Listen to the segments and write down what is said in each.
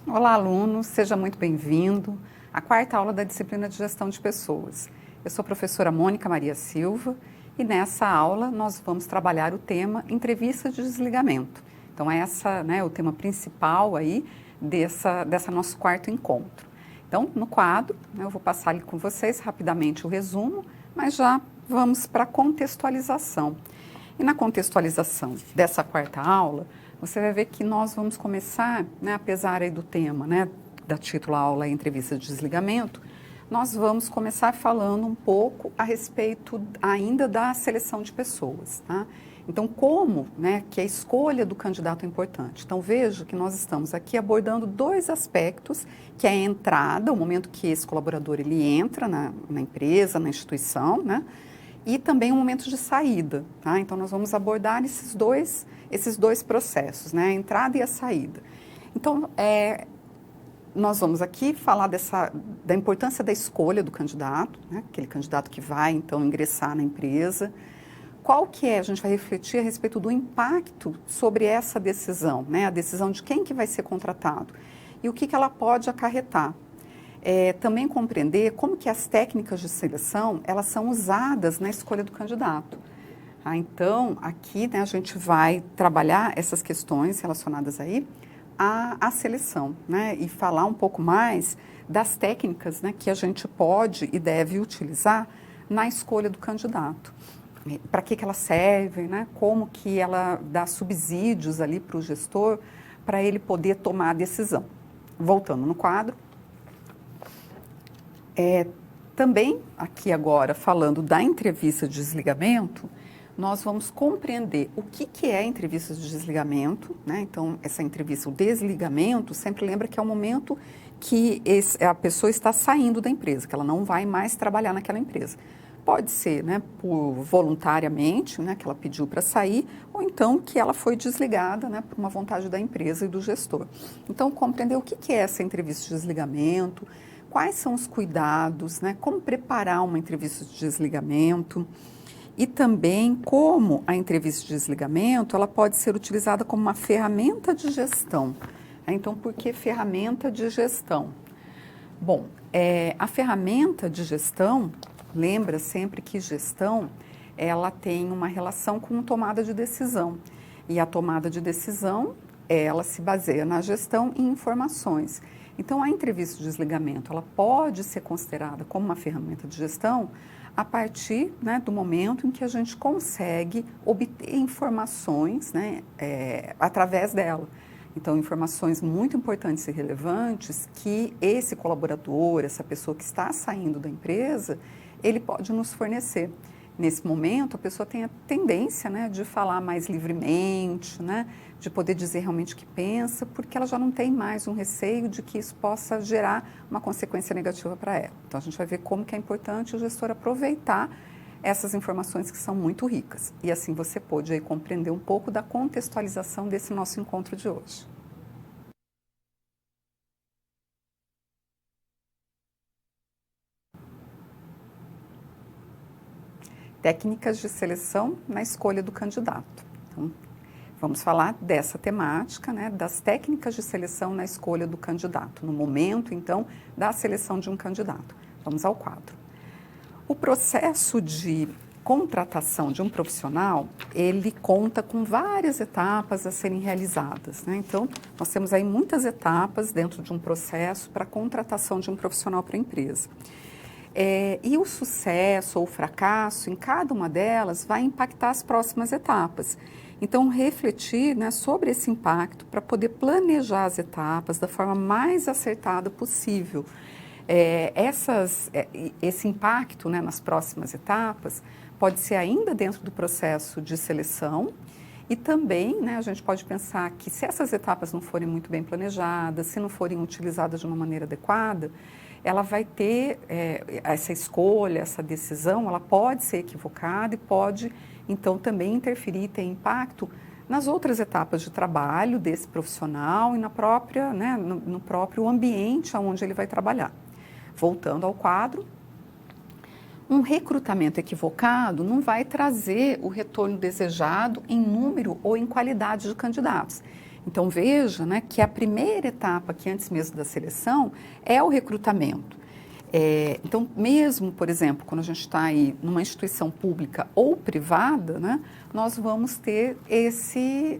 Olá, aluno, seja muito bem-vindo à quarta aula da disciplina de Gestão de Pessoas. Eu sou a professora Mônica Maria Silva e nessa aula nós vamos trabalhar o tema entrevista de desligamento. Então, essa é o tema principal aí dessa nosso quarto encontro. Então, no quadro, eu vou passar ali com vocês rapidamente o resumo, mas já vamos para a contextualização. E na contextualização dessa quarta aula, você vai ver que nós vamos começar, apesar aí do tema, da título aula entrevista de desligamento, nós vamos começar falando um pouco a respeito ainda da seleção de pessoas, tá? Então, como que a escolha do candidato é importante? Então, veja que nós estamos aqui abordando dois aspectos, que é a entrada, o momento que esse colaborador ele entra na empresa, na instituição, e também o momento de saída, tá? Então, nós vamos abordar esses dois processos, a entrada e a saída. Então, nós vamos aqui falar da importância da escolha do candidato, aquele candidato que vai, então, ingressar na empresa. Qual que é? A gente vai refletir a respeito do impacto sobre essa decisão, a decisão de quem que vai ser contratado e o que ela pode acarretar. Também compreender como que as técnicas de seleção, elas são usadas na escolha do candidato. Então, aqui a gente vai trabalhar essas questões relacionadas aí à seleção, e falar um pouco mais das técnicas que a gente pode e deve utilizar na escolha do candidato. Para que elas servem, como que ela dá subsídios ali para o gestor para ele poder tomar a decisão. Voltando no quadro. Também, aqui agora, falando da entrevista de desligamento, nós vamos compreender o que é a entrevista de desligamento, Então, essa entrevista, o desligamento, sempre lembra que é o momento que a pessoa está saindo da empresa, que ela não vai mais trabalhar naquela empresa. Pode ser, por voluntariamente, que ela pediu para sair, ou então que ela foi desligada, por uma vontade da empresa e do gestor. Então, compreender o que é essa entrevista de desligamento, quais são os cuidados, como preparar uma entrevista de desligamento e também como a entrevista de desligamento ela pode ser utilizada como uma ferramenta de gestão. Então, por que ferramenta de gestão? Bom, a ferramenta de gestão, lembra sempre que gestão ela tem uma relação com tomada de decisão. E a tomada de decisão, ela se baseia na gestão e informações. Então, a entrevista de desligamento, ela pode ser considerada como uma ferramenta de gestão a partir do momento em que a gente consegue obter informações através dela. Então, informações muito importantes e relevantes que esse colaborador, essa pessoa que está saindo da empresa, ele pode nos fornecer. Nesse momento, a pessoa tem a tendência de falar mais livremente, de poder dizer realmente o que pensa, porque ela já não tem mais um receio de que isso possa gerar uma consequência negativa para ela. Então, a gente vai ver como que é importante o gestor aproveitar essas informações que são muito ricas. E assim você pôde aí compreender um pouco da contextualização desse nosso encontro de hoje. Técnicas de seleção na escolha do candidato. Então, vamos falar dessa temática, das técnicas de seleção na escolha do candidato, no momento, então, da seleção de um candidato. Vamos ao quadro. O processo de contratação de um profissional, ele conta com várias etapas a serem realizadas, Então, nós temos aí muitas etapas dentro de um processo para a contratação de um profissional para a empresa. E o sucesso ou o fracasso em cada uma delas vai impactar as próximas etapas. Então, refletir sobre esse impacto para poder planejar as etapas da forma mais acertada possível. Esse impacto nas próximas etapas pode ser ainda dentro do processo de seleção e também a gente pode pensar que se essas etapas não forem muito bem planejadas, se não forem utilizadas de uma maneira adequada, ela vai ter essa escolha, essa decisão, ela pode ser equivocada e pode, então, também interferir e ter impacto nas outras etapas de trabalho desse profissional e no próprio ambiente onde ele vai trabalhar. Voltando ao quadro, um recrutamento equivocado não vai trazer o retorno desejado em número ou em qualidade de candidatos. Então veja, né, que a primeira etapa, que antes mesmo da seleção, é o recrutamento. Então, mesmo, por exemplo, quando a gente está aí numa instituição pública ou privada, né, nós vamos ter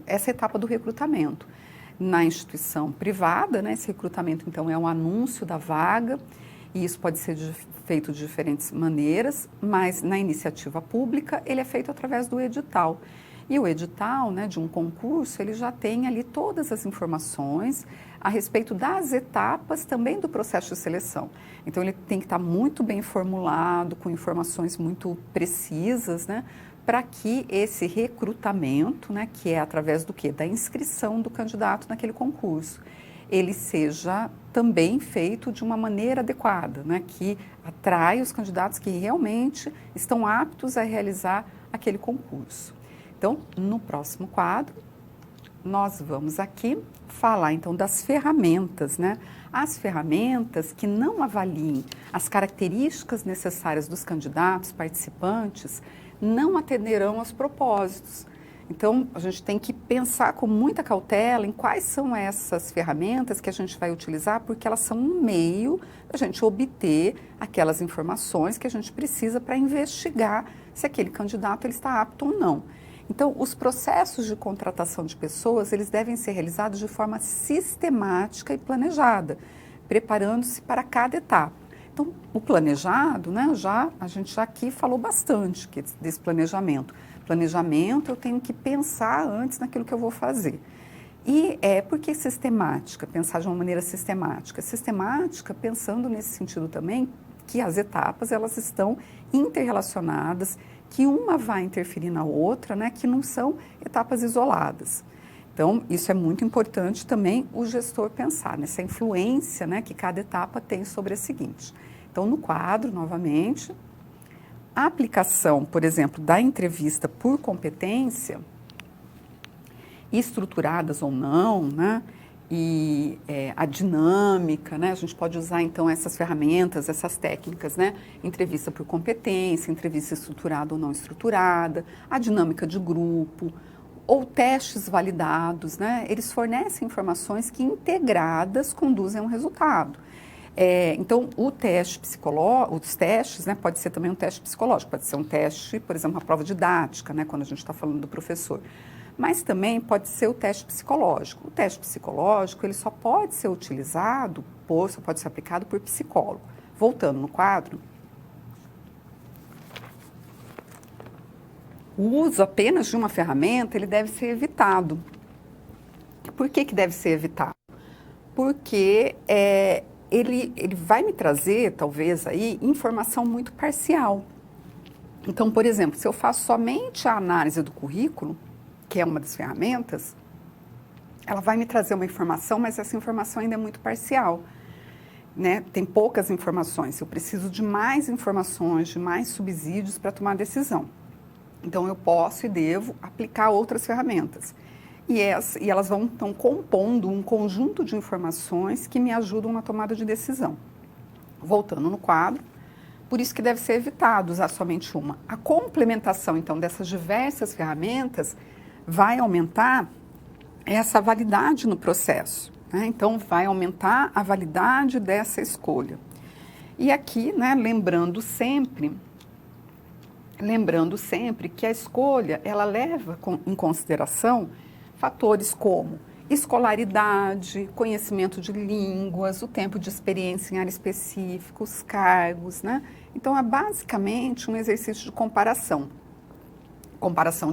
essa etapa do recrutamento. Na instituição privada, né, esse recrutamento, então, é um anúncio da vaga, e isso pode ser feito de diferentes maneiras, mas na iniciativa pública, ele é feito através do edital. E o edital, né, de um concurso, ele já tem ali todas as informações a respeito das etapas também do processo de seleção. Então, ele tem que estar muito bem formulado, com informações muito precisas, né, para que esse recrutamento, né, que é através do quê? Da inscrição do candidato naquele concurso, ele seja também feito de uma maneira adequada, né, que atrai os candidatos que realmente estão aptos a realizar aquele concurso. Então, no próximo quadro, nós vamos aqui falar então das ferramentas, né? As ferramentas que não avaliem as características necessárias dos candidatos participantes não atenderão aos propósitos. Então, a gente tem que pensar com muita cautela em quais são essas ferramentas que a gente vai utilizar, porque elas são um meio da gente obter aquelas informações que a gente precisa para investigar se aquele candidato ele está apto ou não. Então, os processos de contratação de pessoas, eles devem ser realizados de forma sistemática e planejada, preparando-se para cada etapa. Então, o planejado, né, a gente já aqui falou bastante desse planejamento. Planejamento, eu tenho que pensar antes naquilo que eu vou fazer. E por que sistemática? Pensar de uma maneira sistemática. Sistemática, pensando nesse sentido também, que as etapas, elas estão interrelacionadas, que uma vai interferir na outra, né, que não são etapas isoladas. Então, isso é muito importante também o gestor pensar nessa influência, né, que cada etapa tem sobre a seguinte. Então, no quadro, novamente, a aplicação, por exemplo, da entrevista por competência, estruturadas ou não, né, e a dinâmica, né? A gente pode usar então essas ferramentas, essas técnicas, né? Entrevista por competência, entrevista estruturada ou não estruturada, a dinâmica de grupo ou testes validados, né? Eles fornecem informações que integradas conduzem a um resultado. Então, o teste psicológico, os testes, né? Pode ser também um teste psicológico, pode ser um teste, por exemplo, uma prova didática, né? Quando a gente está falando do professor. Mas também pode ser o teste psicológico. O teste psicológico, ele só pode ser utilizado, só pode ser aplicado por psicólogo. Voltando no quadro, o uso apenas de uma ferramenta, ele deve ser evitado. Por que deve ser evitado? Porque ele vai me trazer, talvez, aí, informação muito parcial. Então, por exemplo, se eu faço somente a análise do currículo, que é uma das ferramentas, ela vai me trazer uma informação, mas essa informação ainda é muito parcial, né? Tem poucas informações, eu preciso de mais informações, de mais subsídios para tomar decisão. Então, eu posso e devo aplicar outras ferramentas. E elas vão, então, compondo um conjunto de informações que me ajudam na tomada de decisão. Voltando no quadro, por isso que deve ser evitado usar somente uma. A complementação, então, dessas diversas ferramentas vai aumentar essa validade no processo, né? Então, vai aumentar a validade dessa escolha. E aqui, né, lembrando sempre que a escolha, ela leva em consideração fatores como escolaridade, conhecimento de línguas, o tempo de experiência em área específica, os cargos, né? Então, é basicamente um exercício de comparação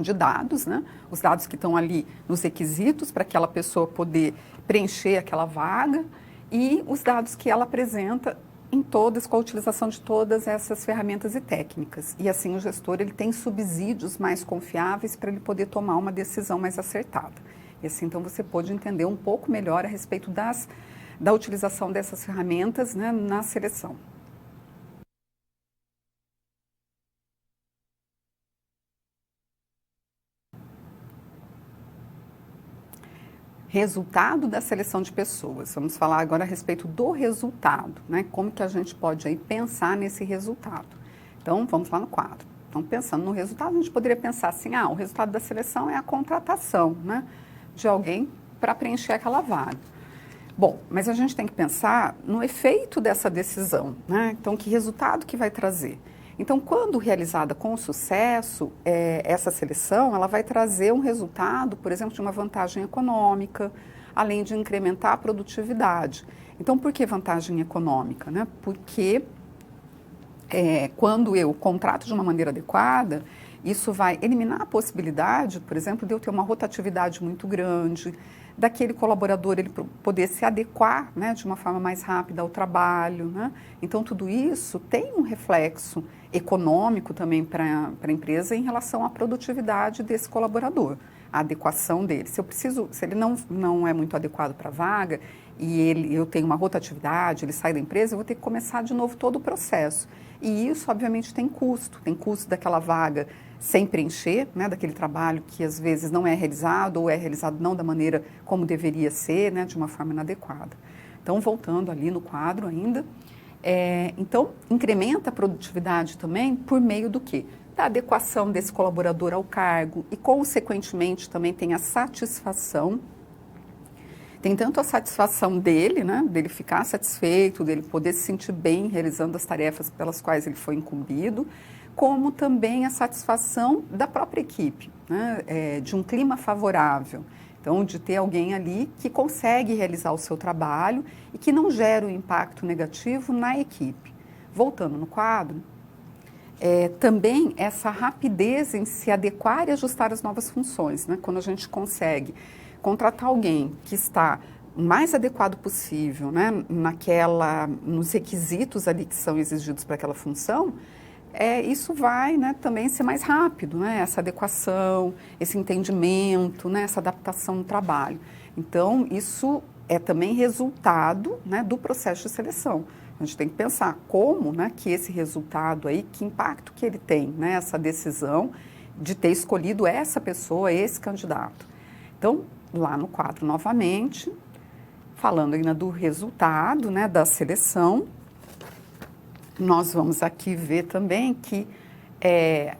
de dados, né? Os dados que estão ali nos requisitos para aquela pessoa poder preencher aquela vaga e os dados que ela apresenta com a utilização de todas essas ferramentas e técnicas. E assim o gestor ele tem subsídios mais confiáveis para ele poder tomar uma decisão mais acertada. E assim então você pode entender um pouco melhor a respeito da utilização dessas ferramentas, né, na seleção. Resultado da seleção de pessoas. Vamos falar agora a respeito do resultado, né? Como que a gente pode aí pensar nesse resultado. Então, vamos lá no quadro. Então, pensando no resultado, a gente poderia pensar assim, o resultado da seleção é a contratação, né, de alguém para preencher aquela vaga. Bom, mas a gente tem que pensar no efeito dessa decisão, né? Então, que resultado que vai trazer? Então, quando realizada com sucesso, essa seleção, ela vai trazer um resultado, por exemplo, de uma vantagem econômica, além de incrementar a produtividade. Então, por que vantagem econômica, né? Porque quando eu contrato de uma maneira adequada, isso vai eliminar a possibilidade, por exemplo, de eu ter uma rotatividade muito grande, daquele colaborador ele poder se adequar, né, de uma forma mais rápida ao trabalho, né? Então, tudo isso tem um reflexo econômico também para a empresa em relação à produtividade desse colaborador, a adequação dele. Se ele não é muito adequado para a vaga e eu tenho uma rotatividade, ele sai da empresa, eu vou ter que começar de novo todo o processo. E isso, obviamente, tem custo daquela vaga sem preencher, né, daquele trabalho que às vezes não é realizado ou é realizado não da maneira como deveria ser, né, de uma forma inadequada. Então, voltando ali no quadro ainda, então, incrementa a produtividade também por meio do quê? Da adequação desse colaborador ao cargo e, consequentemente, também tem a satisfação. Tem tanto a satisfação dele, né, dele ficar satisfeito, dele poder se sentir bem realizando as tarefas pelas quais ele foi incumbido, como também a satisfação da própria equipe, né, de um clima favorável. Então, de ter alguém ali que consegue realizar o seu trabalho e que não gera um impacto negativo na equipe. Voltando no quadro, também essa rapidez em se adequar e ajustar às novas funções, né? Quando a gente consegue contratar alguém que está o mais adequado possível, né, nos requisitos ali que são exigidos para aquela função, isso vai, né, também ser mais rápido, né, essa adequação, esse entendimento, né, essa adaptação no trabalho. Então, isso é também resultado, né, do processo de seleção. A gente tem que pensar como, né, que esse resultado aí, que impacto que ele tem, né, essa decisão de ter escolhido essa pessoa, esse candidato. Então, lá no quadro novamente, falando ainda do resultado, né, da seleção, nós vamos aqui ver também que a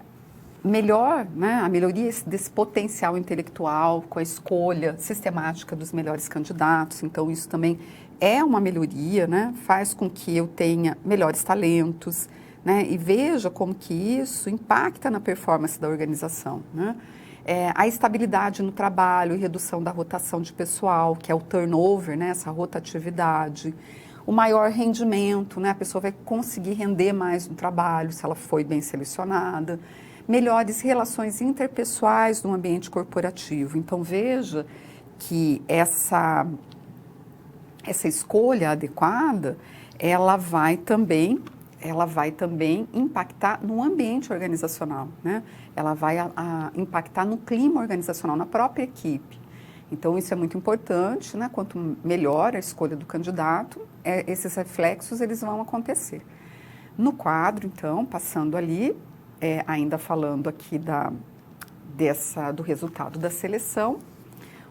melhoria desse potencial intelectual com a escolha sistemática dos melhores candidatos. Então, isso também é uma melhoria, né? Faz com que eu tenha melhores talentos, né? E veja como que isso impacta na performance da organização, né? A estabilidade no trabalho e redução da rotação de pessoal, que é o turnover, né? Essa rotatividade. O maior rendimento, né? A pessoa vai conseguir render mais no trabalho se ela foi bem selecionada. Melhores relações interpessoais no ambiente corporativo. Então, veja que essa escolha adequada, ela vai também impactar no ambiente organizacional, né? Ela vai impactar no clima organizacional, na própria equipe. Então, isso é muito importante, né? Quanto melhor a escolha do candidato, esses reflexos eles vão acontecer. No quadro, então, passando ali, ainda falando aqui do resultado da seleção,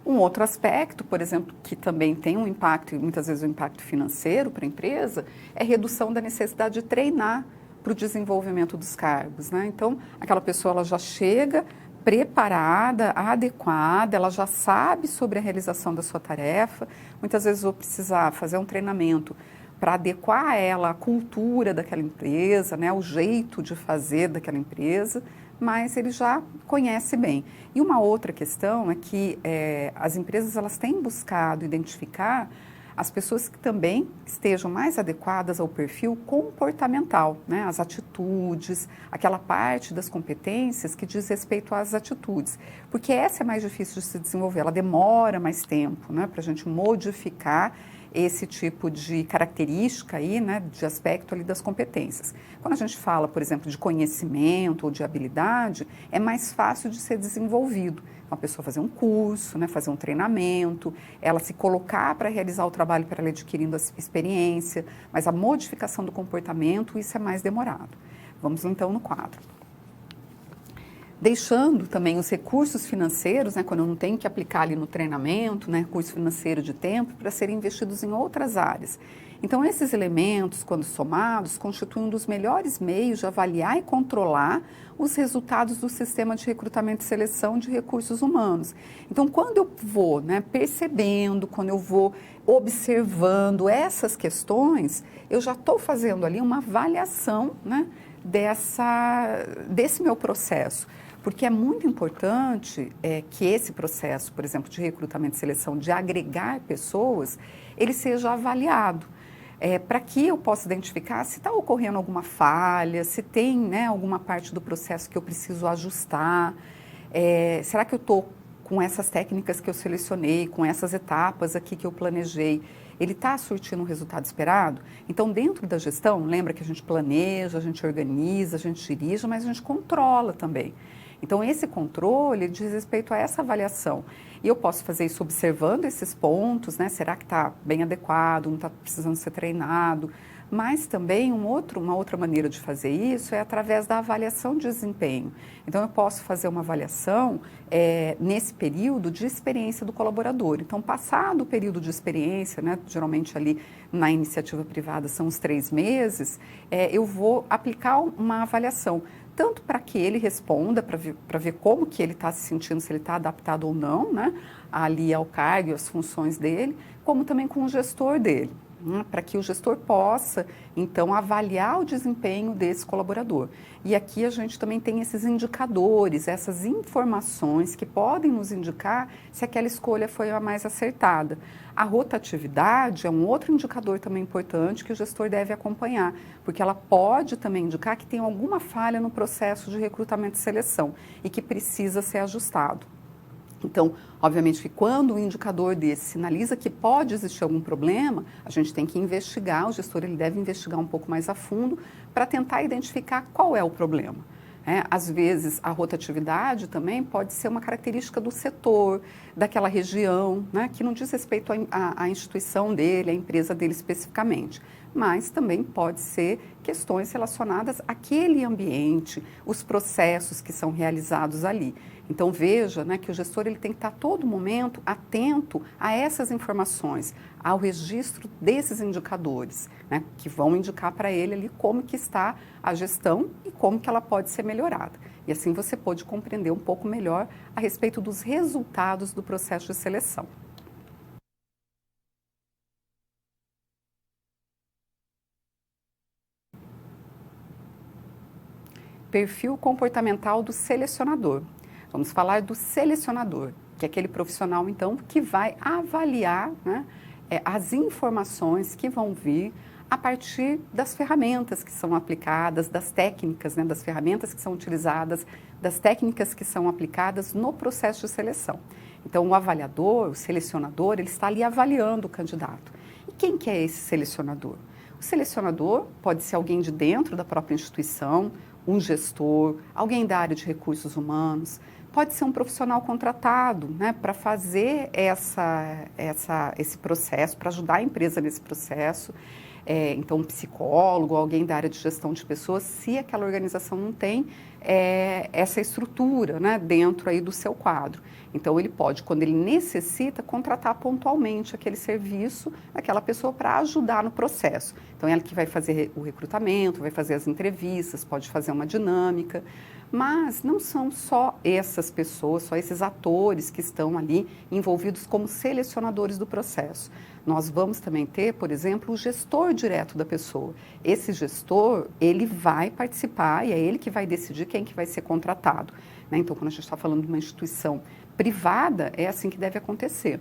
um outro aspecto, por exemplo, que também tem um impacto, e muitas vezes um impacto financeiro para a empresa, é a redução da necessidade de treinar para o desenvolvimento dos cargos, né? Então, aquela pessoa ela já chega preparada, adequada, ela já sabe sobre a realização da sua tarefa. Muitas vezes vou precisar fazer um treinamento para adequar ela à cultura daquela empresa, né, o jeito de fazer daquela empresa, mas ele já conhece bem. E uma outra questão é que as empresas elas têm buscado identificar as pessoas que também estejam mais adequadas ao perfil comportamental, né? As atitudes, aquela parte das competências que diz respeito às atitudes, porque essa é mais difícil de se desenvolver, ela demora mais tempo, né, para a gente modificar esse tipo de característica aí, né, de aspecto ali das competências. Quando a gente fala, por exemplo, de conhecimento ou de habilidade, é mais fácil de ser desenvolvido. Uma pessoa fazer um curso, né, fazer um treinamento, ela se colocar para realizar o trabalho para ela adquirindo a experiência, mas a modificação do comportamento, isso é mais demorado. Vamos então no quadro. deixando também os recursos financeiros, né, quando eu não tenho que aplicar ali no treinamento, né, recurso financeiro de tempo, para serem investidos em outras áreas. Então, esses elementos, quando somados, constituem um dos melhores meios de avaliar e controlar os resultados do sistema de recrutamento e seleção de recursos humanos. Então, quando eu vou, né, percebendo, quando eu vou observando essas questões, eu já estou fazendo ali uma avaliação, né, desse meu processo. Porque é muito importante que esse processo, por exemplo, de recrutamento e seleção, de agregar pessoas, ele seja avaliado. Para que eu possa identificar se está ocorrendo alguma falha, se tem, né, alguma parte do processo que eu preciso ajustar, será que eu estou com essas técnicas que eu selecionei, com essas etapas aqui que eu planejei, ele está surtindo o resultado esperado? Então, dentro da gestão, lembra que a gente planeja, a gente organiza, a gente dirige, mas a gente controla também. Então, esse controle diz respeito a essa avaliação. E eu posso fazer isso observando esses pontos, né? Será que está bem adequado, não está precisando ser treinado? Mas também uma outra maneira de fazer isso é através da avaliação de desempenho. Então, eu posso fazer uma avaliação nesse período de experiência do colaborador. Então, passado o período de experiência, né, geralmente ali na iniciativa privada são os 3 meses, eu vou aplicar uma avaliação, tanto para que ele responda, para ver como que ele está se sentindo, se ele está adaptado ou não, né, ali ao cargo e às funções dele, como também com o gestor dele, né, para que o gestor possa, então, avaliar o desempenho desse colaborador. E aqui a gente também tem esses indicadores, essas informações que podem nos indicar se aquela escolha foi a mais acertada. A rotatividade é um outro indicador também importante que o gestor deve acompanhar, porque ela pode também indicar que tem alguma falha no processo de recrutamento e seleção e que precisa ser ajustado. Então, obviamente que quando o indicador desse sinaliza que pode existir algum problema, a gente tem que investigar, o gestor ele deve investigar um pouco mais a fundo para tentar identificar qual é o problema. Às vezes, a rotatividade também pode ser uma característica do setor, daquela região, né, que não diz respeito à instituição dele, à empresa dele especificamente, mas também pode ser questões relacionadas àquele ambiente, os processos que são realizados ali. Então, veja, né, que o gestor ele tem que estar a todo momento atento a essas informações, ao registro desses indicadores, né, que vão indicar para ele ali como que está a gestão e como que ela pode ser melhorada. E assim você pode compreender um pouco melhor a respeito dos resultados do processo de seleção. Perfil comportamental do selecionador. Vamos falar do selecionador, que é aquele profissional, então, que vai avaliar, né, as informações que vão vir a partir das ferramentas que são aplicadas, das técnicas, né, das ferramentas que são utilizadas, das técnicas que são aplicadas no processo de seleção. Então, o avaliador, o selecionador, ele está ali avaliando o candidato. E quem que é esse selecionador? O selecionador pode ser alguém de dentro da própria instituição, um gestor, alguém da área de recursos humanos, pode ser um profissional contratado, né, para fazer esse processo, para ajudar a empresa nesse processo. Então, um psicólogo, alguém da área de gestão de pessoas, se aquela organização não tem essa estrutura, né, dentro aí do seu quadro. Então, ele pode, quando ele necessita, contratar pontualmente aquele serviço, aquela pessoa para ajudar no processo. Então, ela que vai fazer o recrutamento, vai fazer as entrevistas, pode fazer uma dinâmica. Mas não são só essas pessoas, só esses atores que estão ali envolvidos como selecionadores do processo. Nós vamos também ter, por exemplo, o gestor direto da pessoa. Esse gestor, ele vai participar e é ele que vai decidir quem que vai ser contratado, né? Então, quando a gente está falando de uma instituição privada, é assim que deve acontecer.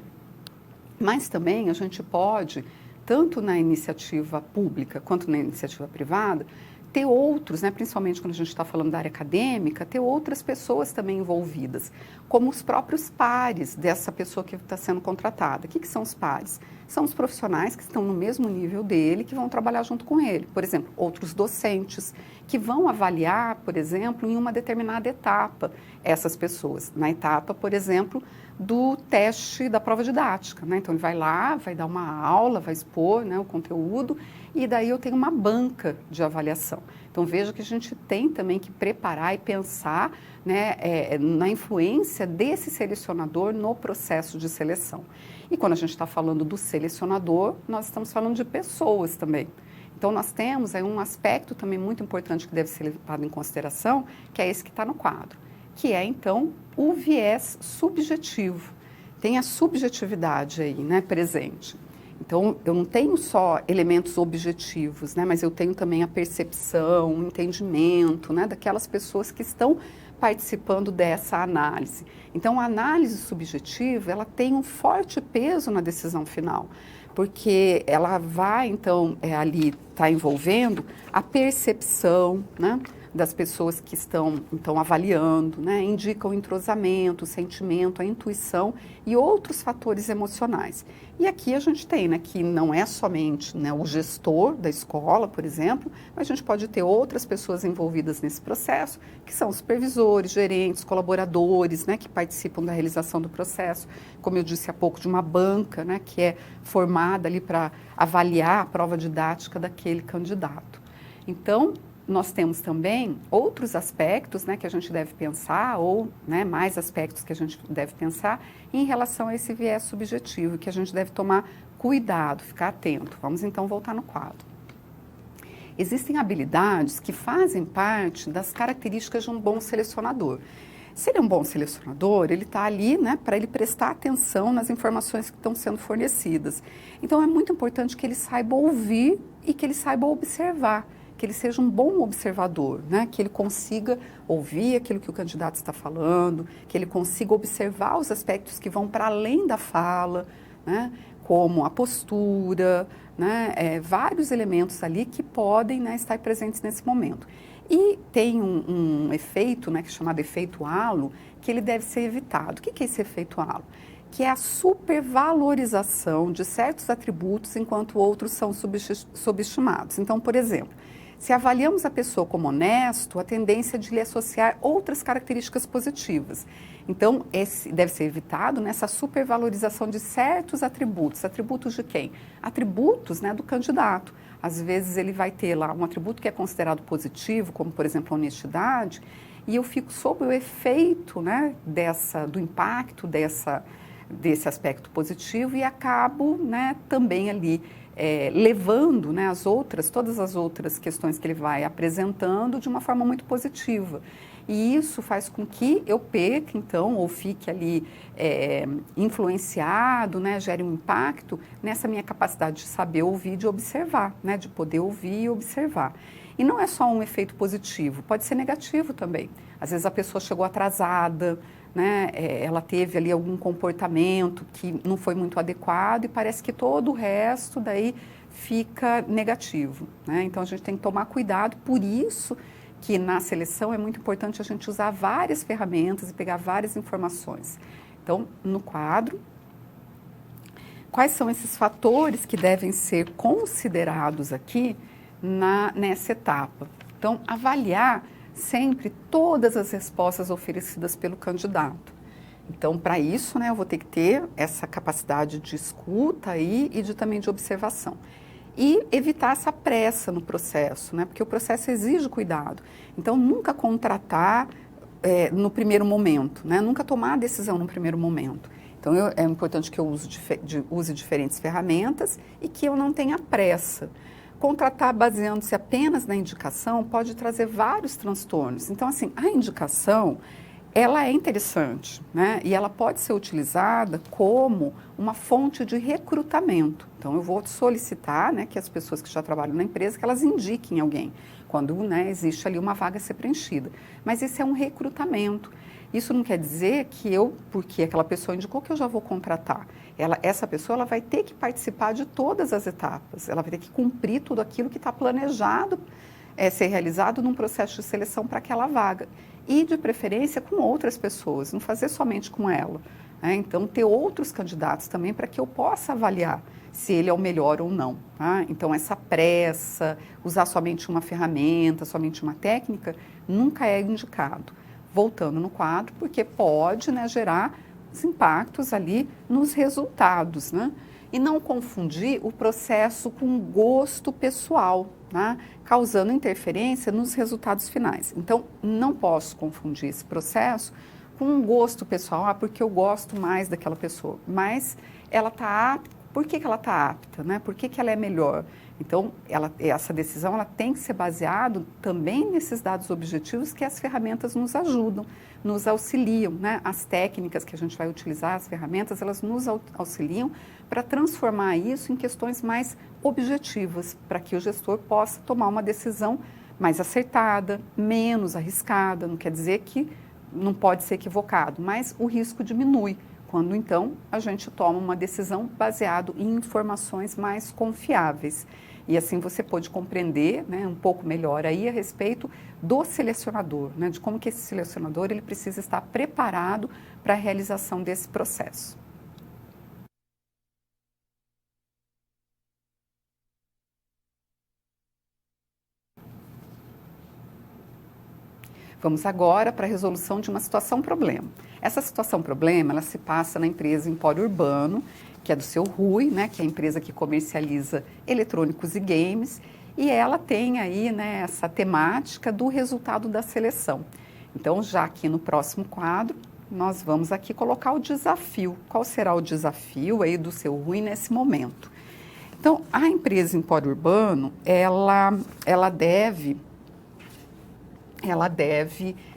Mas também a gente pode, tanto na iniciativa pública quanto na iniciativa privada, ter outros, né, principalmente quando a gente está falando da área acadêmica, ter outras pessoas também envolvidas, como os próprios pares dessa pessoa que está sendo contratada. O que são os pares? São os profissionais que estão no mesmo nível dele, que vão trabalhar junto com ele. Por exemplo, outros docentes que vão avaliar, por exemplo, em uma determinada etapa essas pessoas. Na etapa, por exemplo, do teste da prova didática, né? Então, ele vai lá, vai dar uma aula, vai expor, né, o conteúdo, e daí eu tenho uma banca de avaliação. Então veja que a gente tem também que preparar e pensar, né, na influência desse selecionador no processo de seleção. E quando a gente está falando do selecionador, nós estamos falando de pessoas também. Então, nós temos aí um aspecto também muito importante que deve ser levado em consideração, que é esse que está no quadro, que é, então, o viés subjetivo. Tem a subjetividade aí, né, presente. Então, eu não tenho só elementos objetivos, né, mas eu tenho também a percepção, o entendimento, né, daquelas pessoas que estão participando dessa análise. Então, a análise subjetiva, ela tem um forte peso na decisão final, porque ela vai, então, ali está envolvendo a percepção, né, das pessoas que estão, então, avaliando, né, indica o entrosamento, o sentimento, a intuição e outros fatores emocionais. E aqui a gente tem, né, que não é somente, né, o gestor da escola, por exemplo, mas a gente pode ter outras pessoas envolvidas nesse processo, que são supervisores, gerentes, colaboradores, né, que participam da realização do processo, como eu disse há pouco, de uma banca, né, que é formada ali para avaliar a prova didática daquele candidato. Então, nós temos também outros aspectos, né, que a gente deve pensar, ou, né, mais aspectos que a gente deve pensar em relação a esse viés subjetivo, que a gente deve tomar cuidado, ficar atento. Vamos então voltar no quadro. Existem habilidades que fazem parte das características de um bom selecionador. Se ele é um bom selecionador, ele está ali, né, para ele prestar atenção nas informações que estão sendo fornecidas. Então, é muito importante que ele saiba ouvir e que ele saiba observar, que ele seja um bom observador, né? Que ele consiga ouvir aquilo que o candidato está falando, que ele consiga observar os aspectos que vão para além da fala, né? Como a postura, né? Vários elementos ali que podem, né, estar presentes nesse momento. E tem um efeito, né, que é chamado efeito halo, que ele deve ser evitado. O que é esse efeito halo? Que é a supervalorização de certos atributos enquanto outros são subestimados. Então, por exemplo, se avaliamos a pessoa como honesto, a tendência é de lhe associar outras características positivas. Então, esse deve ser evitado nessa supervalorização de certos atributos. Atributos de quem? Atributos, né, do candidato. Às vezes ele vai ter lá um atributo que é considerado positivo, como por exemplo a honestidade, e eu fico sob o efeito, né, do impacto desse aspecto positivo e acabo, né, também ali levando, né, todas as outras questões que ele vai apresentando de uma forma muito positiva. E isso faz com que eu perca, então, ou fique ali influenciado, né, gere um impacto nessa minha capacidade de saber ouvir, de observar, né, de poder ouvir e observar. E não é só um efeito positivo, pode ser negativo também. Às vezes a pessoa chegou atrasada, né, ela teve ali algum comportamento que não foi muito adequado e parece que todo o resto daí fica negativo, né? Então a gente tem que tomar cuidado, por isso que na seleção é muito importante a gente usar várias ferramentas e pegar várias informações. Então, no quadro, quais são esses fatores que devem ser considerados aqui nessa etapa? Então, avaliar sempre todas as respostas oferecidas pelo candidato. Então, para isso, né, eu vou ter que ter essa capacidade de escuta aí e também de observação. E evitar essa pressa no processo, né, porque o processo exige cuidado. Então, nunca contratar no primeiro momento, né, nunca tomar a decisão no primeiro momento. Então, é importante que eu use diferentes ferramentas e que eu não tenha pressa. Contratar baseando-se apenas na indicação pode trazer vários transtornos. Então, assim, a indicação, ela é interessante, né? E ela pode ser utilizada como uma fonte de recrutamento. Então, eu vou solicitar, né, que as pessoas que já trabalham na empresa, que elas indiquem alguém, quando, né, existe ali uma vaga a ser preenchida. Mas esse é um recrutamento. Isso não quer dizer que porque aquela pessoa indicou, que eu já vou contratar. Essa pessoa ela vai ter que participar de todas as etapas, ela vai ter que cumprir tudo aquilo que está planejado ser realizado num processo de seleção para aquela vaga. E, de preferência, com outras pessoas, não fazer somente com ela, né? Então, ter outros candidatos também para que eu possa avaliar se ele é o melhor ou não. Tá? Então, essa pressa, usar somente uma ferramenta, somente uma técnica, nunca é indicado. Voltando no quadro, porque pode, né, gerar os impactos ali nos resultados, né? e não confundir o processo com gosto pessoal, né? Causando interferência nos resultados finais. Então, não posso confundir esse processo com um gosto pessoal, porque eu gosto mais daquela pessoa, mas ela está apta. Por que ela está apta, né? Por que ela é melhor? Então, essa decisão ela tem que ser baseada também nesses dados objetivos que as ferramentas nos ajudam, nos auxiliam, né? As técnicas que a gente vai utilizar, as ferramentas, elas nos auxiliam para transformar isso em questões mais objetivas, para que o gestor possa tomar uma decisão mais acertada, menos arriscada. Não quer dizer que não pode ser equivocado, mas o risco diminui quando então a gente toma uma decisão baseada em informações mais confiáveis. E assim você pode compreender, né, um pouco melhor aí a respeito do selecionador, né, de como que esse selecionador ele precisa estar preparado para a realização desse processo. Vamos agora para a resolução de uma situação-problema. Essa situação-problema, ela se passa na empresa Empório Urbano, que é do seu Rui, né, que é a empresa que comercializa eletrônicos e games, e ela tem aí, né, essa temática do resultado da seleção. Então, já aqui no próximo quadro, nós vamos aqui colocar o desafio. Qual será o desafio aí do seu Rui nesse momento? Então, a empresa Empório Urbano, ela deve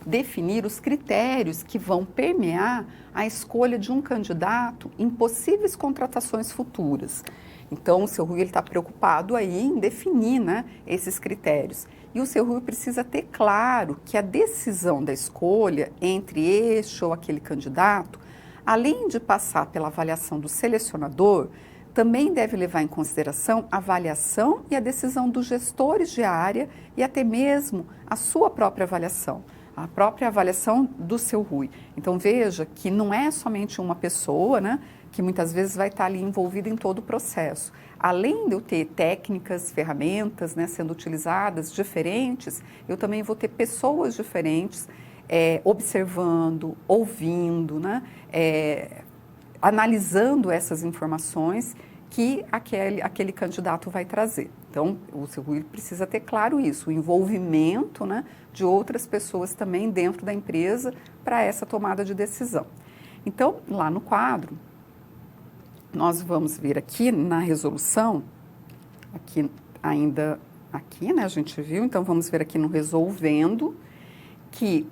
definir os critérios que vão permear a escolha de um candidato em possíveis contratações futuras. Então, o seu Rui está preocupado aí em definir, né, esses critérios. E o seu Rui precisa ter claro que a decisão da escolha entre este ou aquele candidato, além de passar pela avaliação do selecionador, também deve levar em consideração a avaliação e a decisão dos gestores de área e até mesmo a sua própria avaliação, a própria avaliação do seu Rui. Então veja que não é somente uma pessoa, né, que muitas vezes vai estar ali envolvida em todo o processo. Além de eu ter técnicas, ferramentas, né, sendo utilizadas diferentes, eu também vou ter pessoas diferentes observando, ouvindo, né, analisando essas informações que aquele candidato vai trazer. Então, o seu Rui precisa ter claro isso, o envolvimento, né, de outras pessoas também dentro da empresa para essa tomada de decisão. Então, lá no quadro, nós vamos ver aqui na resolução, aqui, né, a gente viu, então vamos ver aqui no resolvendo, que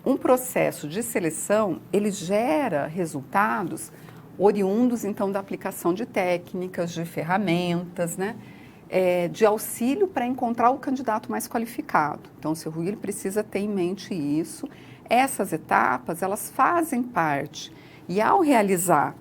um processo de seleção, ele gera resultados oriundos, então, da aplicação de técnicas, de ferramentas, né, de auxílio para encontrar o candidato mais qualificado. Então, o seu Rui, ele precisa ter em mente isso. Essas etapas, elas fazem parte. E ao realizar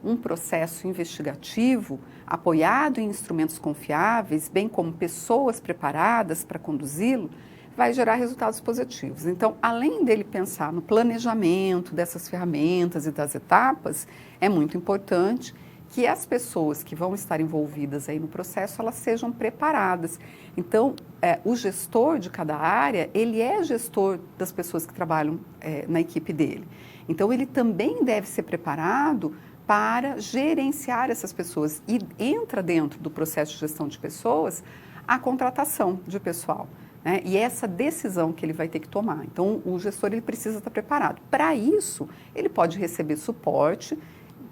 um processo investigativo, apoiado em instrumentos confiáveis, bem como pessoas preparadas para conduzi-lo, vai gerar resultados positivos. Então, além dele pensar no planejamento dessas ferramentas e das etapas, é muito importante que as pessoas que vão estar envolvidas aí no processo, elas sejam preparadas. Então, o gestor de cada área, ele é gestor das pessoas que trabalham na equipe dele. Então, ele também deve ser preparado para gerenciar essas pessoas e entra dentro do processo de gestão de pessoas a contratação de pessoal. Né? E essa decisão que ele vai ter que tomar. Então, o gestor ele precisa estar preparado. Para isso, ele pode receber suporte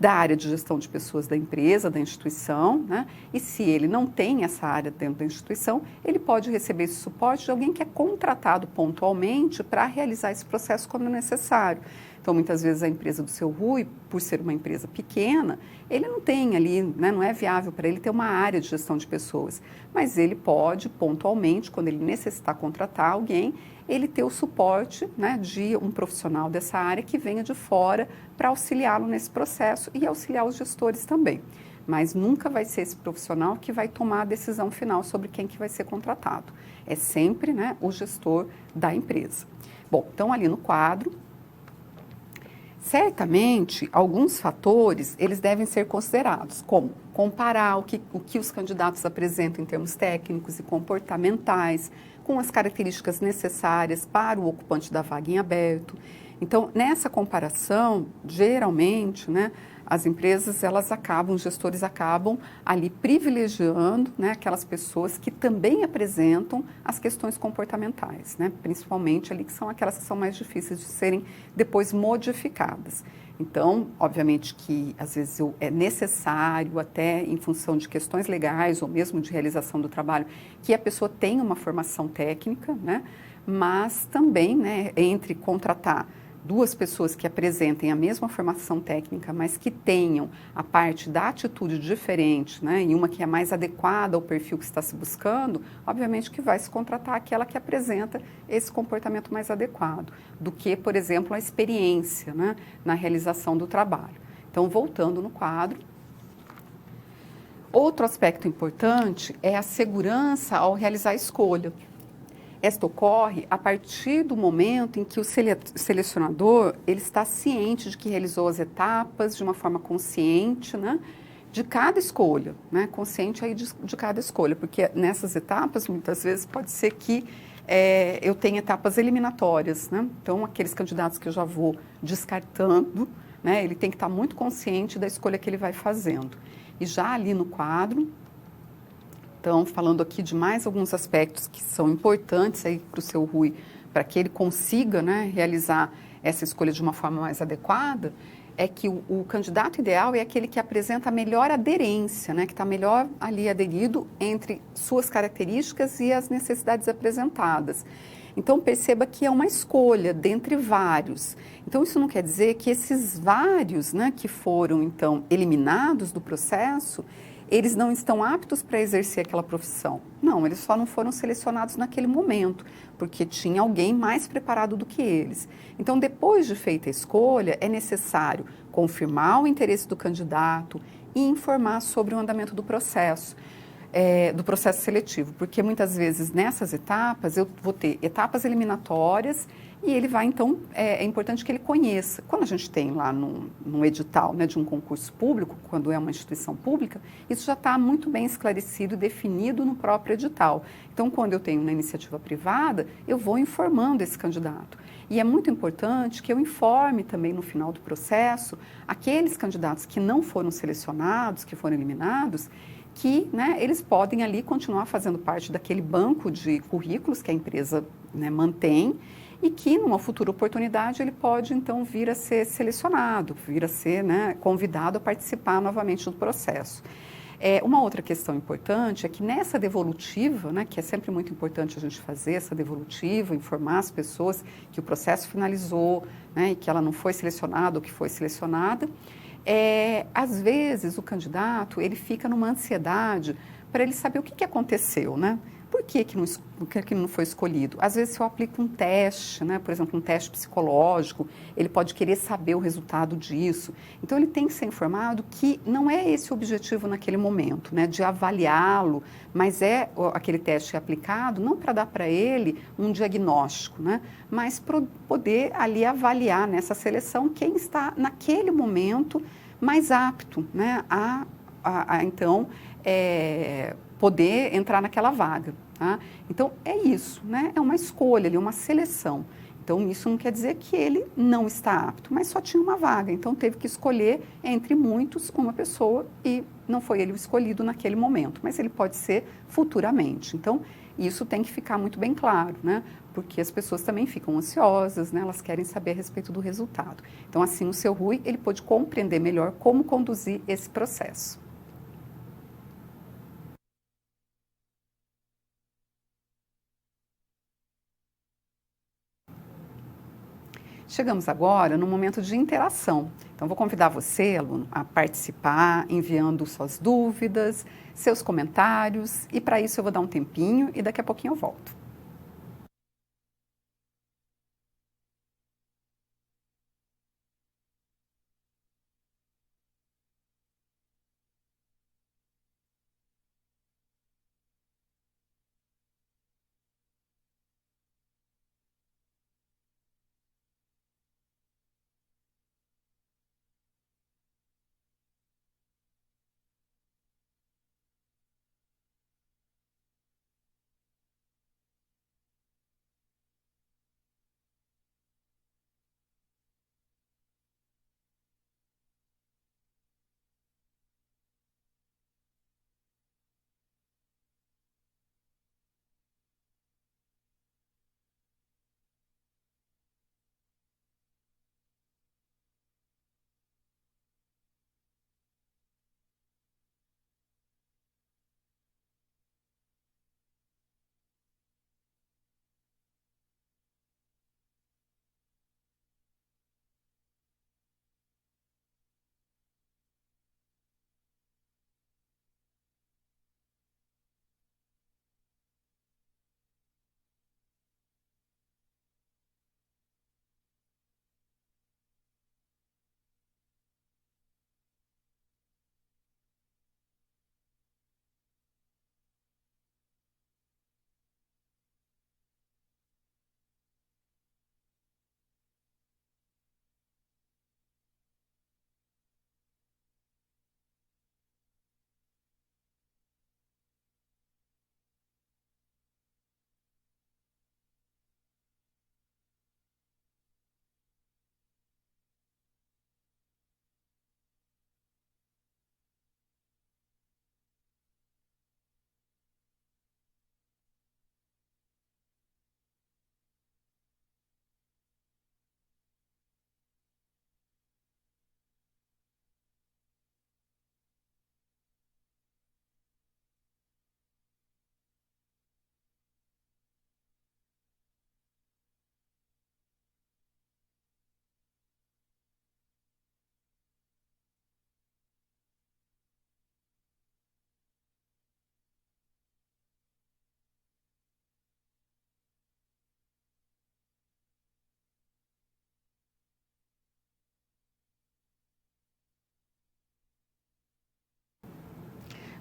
da área de gestão de pessoas da empresa, da instituição, né? E se ele não tem essa área dentro da instituição, ele pode receber esse suporte de alguém que é contratado pontualmente para realizar esse processo quando necessário. Então, muitas vezes a empresa do seu Rui, por ser uma empresa pequena, ele não tem ali, né, não é viável para ele ter uma área de gestão de pessoas, mas ele pode, pontualmente, quando ele necessitar contratar alguém, ele ter o suporte, né, de um profissional dessa área que venha de fora para auxiliá-lo nesse processo e auxiliar os gestores também. Mas nunca vai ser esse profissional que vai tomar a decisão final sobre quem que vai ser contratado. É sempre, né, o gestor da empresa. Bom, então ali no quadro, certamente, alguns fatores, eles devem ser considerados, como comparar o que os candidatos apresentam em termos técnicos e comportamentais, com as características necessárias para o ocupante da vaga em aberto. Então, nessa comparação, geralmente, né, as empresas, elas acabam, os gestores acabam ali privilegiando, né, aquelas pessoas que também apresentam as questões comportamentais, né, principalmente ali que são aquelas que são mais difíceis de serem depois modificadas. Então, obviamente que às vezes é necessário, até em função de questões legais ou mesmo de realização do trabalho, que a pessoa tenha uma formação técnica, né? Mas também, né, entre contratar duas pessoas que apresentem a mesma formação técnica, mas que tenham a parte da atitude diferente, né, e uma que é mais adequada ao perfil que está se buscando, obviamente que vai se contratar aquela que apresenta esse comportamento mais adequado, do que, por exemplo, a experiência, né, na realização do trabalho. Então, voltando no quadro, outro aspecto importante é a segurança ao realizar a escolha. Esta ocorre a partir do momento em que o selecionador ele está ciente de que realizou as etapas de uma forma consciente, né, de cada escolha, né, consciente aí de cada escolha, porque nessas etapas muitas vezes pode ser que eu tenha etapas eliminatórias, né, então aqueles candidatos que eu já vou descartando, né, ele tem que estar muito consciente da escolha que ele vai fazendo. E já ali no quadro, então, falando aqui de mais alguns aspectos que são importantes aí para o seu Rui, para que ele consiga, né, realizar essa escolha de uma forma mais adequada, é que o candidato ideal é aquele que apresenta a melhor aderência, né, que está melhor ali aderido entre suas características e as necessidades apresentadas. Então, perceba que é uma escolha dentre vários. Então, isso não quer dizer que esses vários, né, que foram, então, eliminados do processo, eles não estão aptos para exercer aquela profissão. Não, eles só não foram selecionados naquele momento, porque tinha alguém mais preparado do que eles. Então, depois de feita a escolha, é necessário confirmar o interesse do candidato e informar sobre o andamento do processo. Do processo seletivo, porque muitas vezes nessas etapas eu vou ter etapas eliminatórias e ele vai, então, é importante que ele conheça. Quando a gente tem lá no edital, né, de um concurso público, quando é uma instituição pública, isso já está muito bem esclarecido e definido no próprio edital. Então, quando eu tenho uma iniciativa privada, eu vou informando esse candidato. E é muito importante que eu informe também no final do processo aqueles candidatos que não foram selecionados, que foram eliminados, que, né, eles podem ali continuar fazendo parte daquele banco de currículos que a empresa, né, mantém e que, numa futura oportunidade, ele pode, então, vir a ser selecionado, vir a ser, né, convidado a participar novamente do processo. Uma outra questão importante é que nessa devolutiva, né, que é sempre muito importante a gente fazer essa devolutiva, informar as pessoas que o processo finalizou, né, e que ela não foi selecionada ou que foi selecionada, às vezes o candidato ele fica numa ansiedade para ele saber o que aconteceu, né? Por que não foi escolhido? Às vezes, se eu aplico um teste, né, por exemplo, um teste psicológico, ele pode querer saber o resultado disso. Então, ele tem que ser informado que não é esse o objetivo naquele momento, né, de avaliá-lo, mas aquele teste é aplicado não para dar para ele um diagnóstico, né, mas para poder ali avaliar nessa seleção quem está naquele momento mais apto, né, então, poder entrar naquela vaga. Tá? Então, é isso, né? É uma escolha, uma seleção. Então, isso não quer dizer que ele não está apto, mas só tinha uma vaga. Então, teve que escolher entre muitos uma pessoa e não foi ele o escolhido naquele momento, mas ele pode ser futuramente. Então, isso tem que ficar muito bem claro, né? Porque as pessoas também ficam ansiosas, né? Elas querem saber a respeito do resultado. Então, assim, o seu Rui, ele pode compreender melhor como conduzir esse processo. Chegamos agora no momento de interação. Então, vou convidar você, aluno, a participar, enviando suas dúvidas, seus comentários, e para isso eu vou dar um tempinho e daqui a pouquinho eu volto.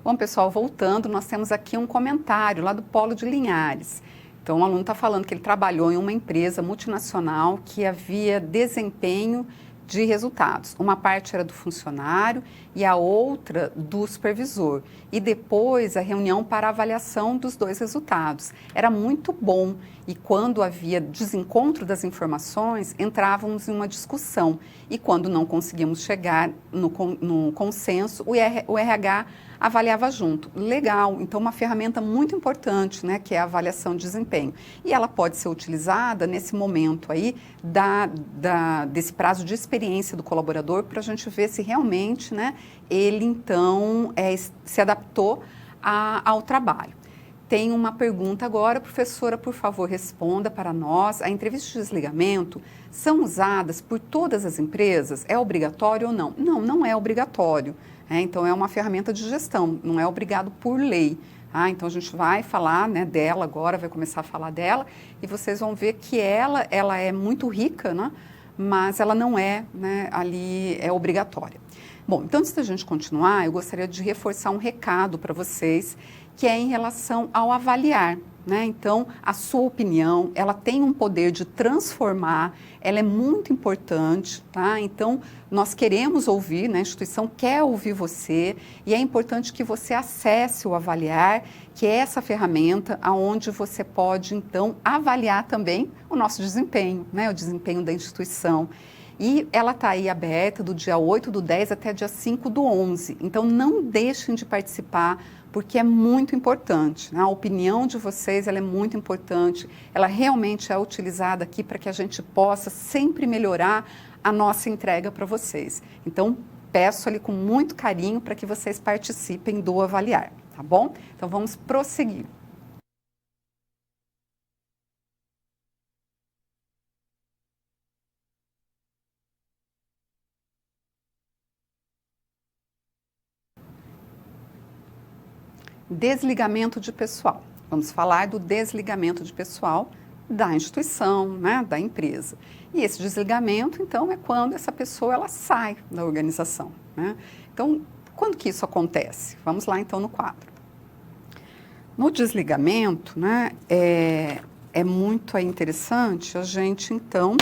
Bom, pessoal, voltando, nós temos aqui um comentário lá do Polo de Linhares. Então, o aluno está falando que ele trabalhou em uma empresa multinacional que havia desempenho de resultados. Uma parte era do funcionário e a outra do supervisor. E depois a reunião para avaliação dos dois resultados. Era muito bom e quando havia desencontro das informações, entrávamos em uma discussão. E quando não conseguíamos chegar no consenso, o RH avaliava junto. Legal, então uma ferramenta muito importante, né, que é a avaliação de desempenho. E ela pode ser utilizada nesse momento aí desse prazo de experiência do colaborador para a gente ver se realmente, né, ele então se adaptou ao trabalho. Tem uma pergunta agora, professora, por favor, responda para nós. A entrevista de desligamento são usadas por todas as empresas? É obrigatório ou não? Não, não é obrigatório. Então, é uma ferramenta de gestão, não é obrigado por lei. Então, a gente vai falar, né, dela agora, vai começar a falar dela, e vocês vão ver que ela é muito rica, né, mas ela não é, né, ali, é obrigatória. Bom, então, antes da gente continuar, eu gostaria de reforçar um recado para vocês, que é em relação ao avaliar. Né? Então, a sua opinião, ela tem um poder de transformar, ela é muito importante, tá? Então, nós queremos ouvir, né? A instituição quer ouvir você e é importante que você acesse o Avaliar, que é essa ferramenta onde você pode, então, avaliar também o nosso desempenho, né? O desempenho da instituição. E ela está aí aberta do dia 8/10 até dia 5/11. Então, não deixem de participar, porque é muito importante. Né? A opinião de vocês ela é muito importante. Ela realmente é utilizada aqui para que a gente possa sempre melhorar a nossa entrega para vocês. Então, peço ali com muito carinho para que vocês participem do Avaliar, tá bom? Então, vamos prosseguir. Desligamento de pessoal. Vamos falar do desligamento de pessoal da instituição, né, da empresa. E esse desligamento, então, é quando essa pessoa ela sai da organização. Né? Então, quando que isso acontece? Vamos lá, então, no quadro. No desligamento, né, é muito interessante a gente, então,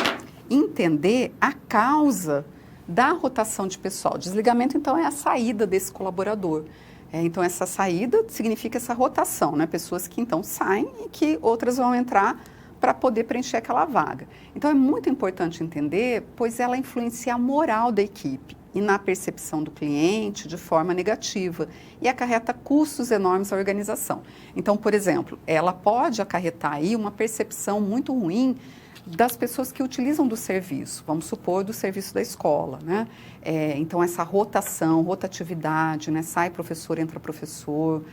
entender a causa da rotação de pessoal. Desligamento, então, é a saída desse colaborador. Então, essa saída significa essa rotação, né? Pessoas que, então, saem e que outras vão entrar para poder preencher aquela vaga. Então, é muito importante entender, pois ela influencia a moral da equipe e na percepção do cliente de forma negativa e acarreta custos enormes à organização. Então, por exemplo, ela pode acarretar aí uma percepção muito ruim das pessoas que utilizam do serviço, vamos supor, do serviço da escola, né? Então, essa rotação, rotatividade, né? Sai professor, entra professor,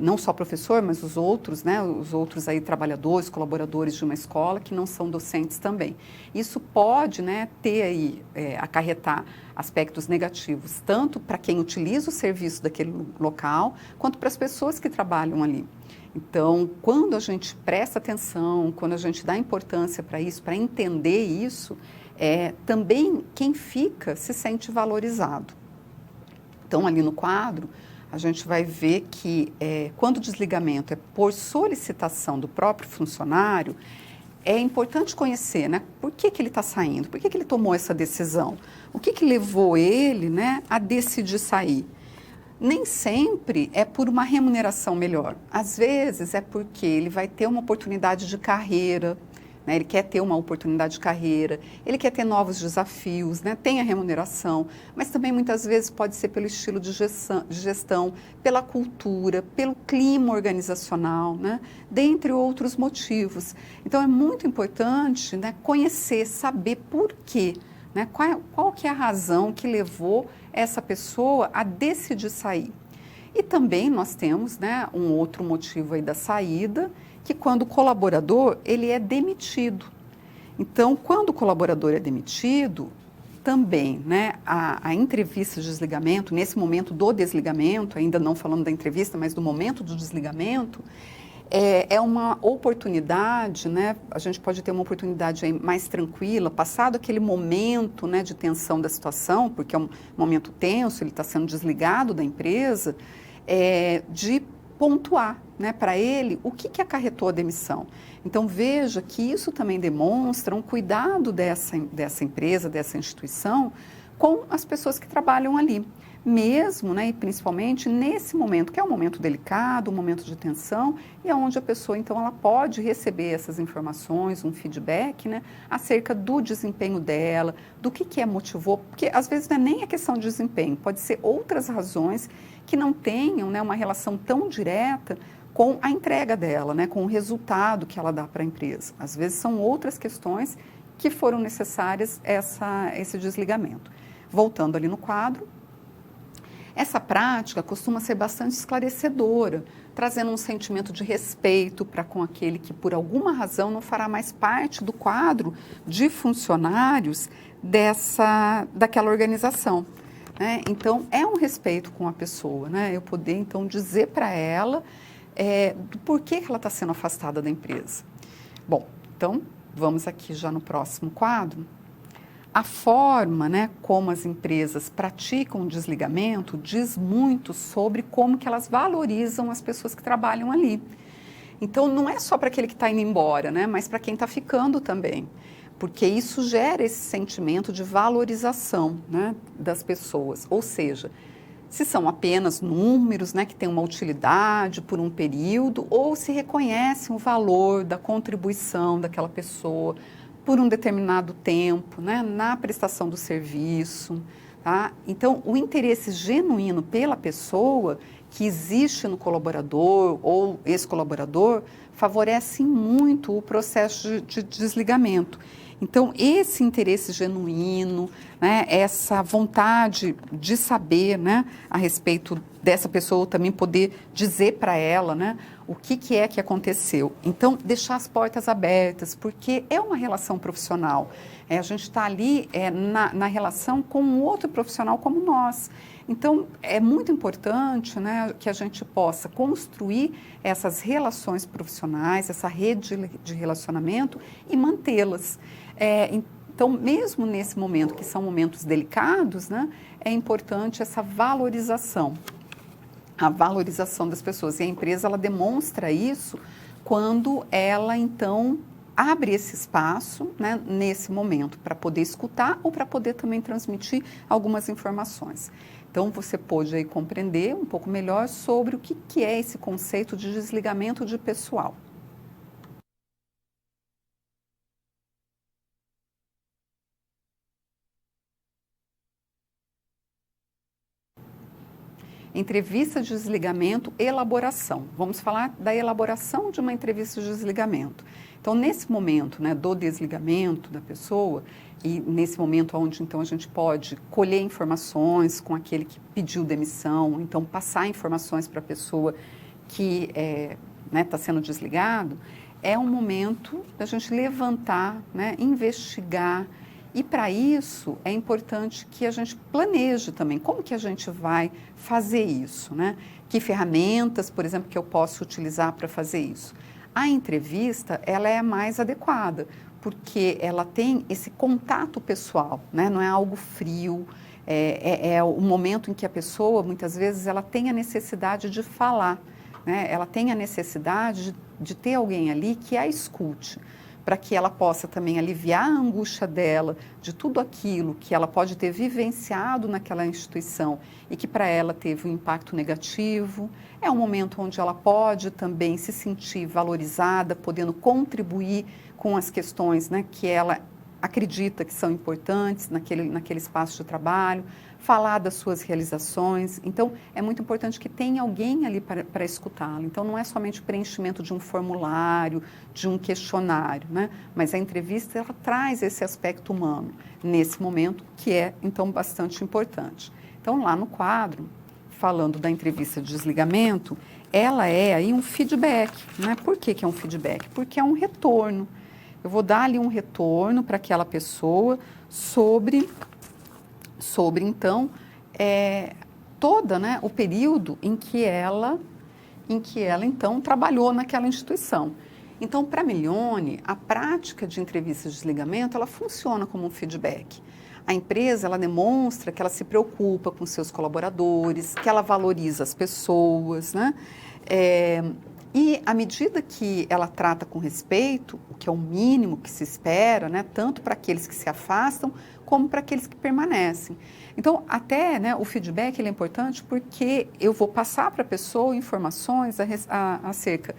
não só professor, mas os outros, né? Os outros aí trabalhadores, colaboradores de uma escola que não são docentes também. Isso pode, né, ter aí, acarretar aspectos negativos, tanto para quem utiliza o serviço daquele local, quanto para as pessoas que trabalham ali. Então, quando a gente presta atenção, quando a gente dá importância para isso, para entender isso, também quem fica se sente valorizado. Então, ali no quadro, a gente vai ver que quando o desligamento é por solicitação do próprio funcionário, é importante conhecer, né, por que ele está saindo, por que ele tomou essa decisão, o que levou ele, né, a decidir sair. Nem sempre é por uma remuneração melhor. Às vezes é porque ele vai ter uma oportunidade de carreira, né? Ele quer ter uma oportunidade de carreira, ele quer ter novos desafios, né? Tem a remuneração, mas também muitas vezes pode ser pelo estilo de gestão, pela cultura, pelo clima organizacional, né? Dentre outros motivos. Então, é muito importante, né, conhecer, saber por quê. Né? Qual que é a razão que levou essa pessoa a decidir sair? E também nós temos, né, um outro motivo aí da saída, que quando o colaborador ele é demitido. Então, quando o colaborador é demitido, também, né, a entrevista de desligamento, nesse momento do desligamento, ainda não falando da entrevista, mas do momento do desligamento, é uma oportunidade, né? A gente pode ter uma oportunidade aí mais tranquila, passado aquele momento, né, de tensão da situação, porque é um momento tenso, ele está sendo desligado da empresa, de pontuar, né, para ele o que acarretou a demissão. Então veja que isso também demonstra um cuidado dessa empresa, dessa instituição, com as pessoas que trabalham ali. Mesmo, né, e principalmente nesse momento, que é um momento delicado, um momento de tensão, e é onde a pessoa, então, ela pode receber essas informações, um feedback, né, acerca do desempenho dela, do que motivou, porque às vezes não é nem a questão de desempenho, pode ser outras razões que não tenham, né, uma relação tão direta com a entrega dela, né, com o resultado que ela dá para a empresa. Às vezes são outras questões que foram necessárias esse desligamento. Voltando ali no quadro, essa prática costuma ser bastante esclarecedora, trazendo um sentimento de respeito para com aquele que, por alguma razão, não fará mais parte do quadro de funcionários daquela organização. Né? Então, é um respeito com a pessoa, né? Eu poder, então, dizer para ela do porquê que ela está sendo afastada da empresa. Bom, então, vamos aqui já no próximo quadro. A forma, né, como as empresas praticam o desligamento diz muito sobre como que elas valorizam as pessoas que trabalham ali. Então, não é só para aquele que está indo embora, né, mas para quem está ficando também, porque isso gera esse sentimento de valorização, né, das pessoas. Ou seja, se são apenas números, né, que têm uma utilidade por um período, ou se reconhece o valor da contribuição daquela pessoa por um determinado tempo, né, na prestação do serviço. Tá? Então, o interesse genuíno pela pessoa que existe no colaborador ou ex-colaborador favorece muito o processo de desligamento. Então, esse interesse genuíno, né, essa vontade de saber, né, a respeito dessa pessoa, também poder dizer para ela, né, o que é que aconteceu. Então, deixar as portas abertas, porque é uma relação profissional. A gente está ali na relação com um outro profissional como nós. Então, é muito importante, né, que a gente possa construir essas relações profissionais, essa rede de relacionamento e mantê-las. Então, mesmo nesse momento, que são momentos delicados, né, é importante essa valorização, a valorização das pessoas. E a empresa, ela demonstra isso quando ela, então, abre esse espaço, né, nesse momento, para poder escutar ou para poder também transmitir algumas informações. Então, você pôde aí compreender um pouco melhor sobre o que é esse conceito de desligamento de pessoal. Entrevista de desligamento, elaboração. Vamos falar da elaboração de uma entrevista de desligamento. Então, nesse momento, né, do desligamento da pessoa, e nesse momento onde então a gente pode colher informações com aquele que pediu demissão, então passar informações para a pessoa que está sendo desligado, é um momento da gente levantar, né, investigar. E para isso é importante que a gente planeje também como que a gente vai fazer isso, né? Que ferramentas, por exemplo, que eu posso utilizar para fazer isso. A entrevista, ela é a mais adequada, porque ela tem esse contato pessoal, né? Não é algo frio, é o momento em que a pessoa, muitas vezes, ela tem a necessidade de falar, né? Ela tem a necessidade de ter alguém ali que a escute, para que ela possa também aliviar a angústia dela, de tudo aquilo que ela pode ter vivenciado naquela instituição e que para ela teve um impacto negativo. É um momento onde ela pode também se sentir valorizada, podendo contribuir com as questões, né, que ela acredita que são importantes naquele espaço de trabalho, falar das suas realizações. Então, é muito importante que tenha alguém ali para escutá-la. Então, não é somente o preenchimento de um formulário, de um questionário, né? Mas a entrevista, ela traz esse aspecto humano nesse momento, que é, então, bastante importante. Então, lá no quadro, falando da entrevista de desligamento, ela é aí um feedback, né? Por que é um feedback? Porque é um retorno. Eu vou dar ali um retorno para aquela pessoa sobre então, todo, né, o período em que ela então trabalhou naquela instituição. Então, para a Melione, a prática de entrevista de desligamento, ela funciona como um feedback. a empresa ela demonstra que ela se preocupa com seus colaboradores, que ela valoriza as pessoas, né? E à medida que ela trata com respeito, o que é o mínimo que se espera, né, tanto para aqueles que se afastam, como para aqueles que permanecem. Então, até, né, o feedback ele é importante porque eu vou passar para a pessoa informações acerca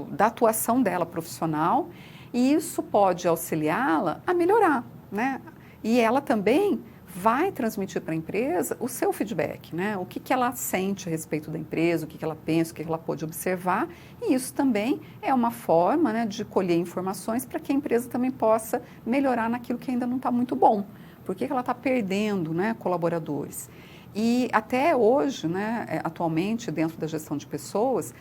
da atuação dela profissional e isso pode auxiliá-la a melhorar, né? E ela também vai transmitir para a empresa o seu feedback, né? O que ela sente a respeito da empresa, o que ela pensa, o que ela pode observar. E isso também é uma forma, né, de colher informações para que a empresa também possa melhorar naquilo que ainda não está muito bom. Por que ela está perdendo, né, colaboradores? E até hoje, né, atualmente, dentro da gestão de pessoas,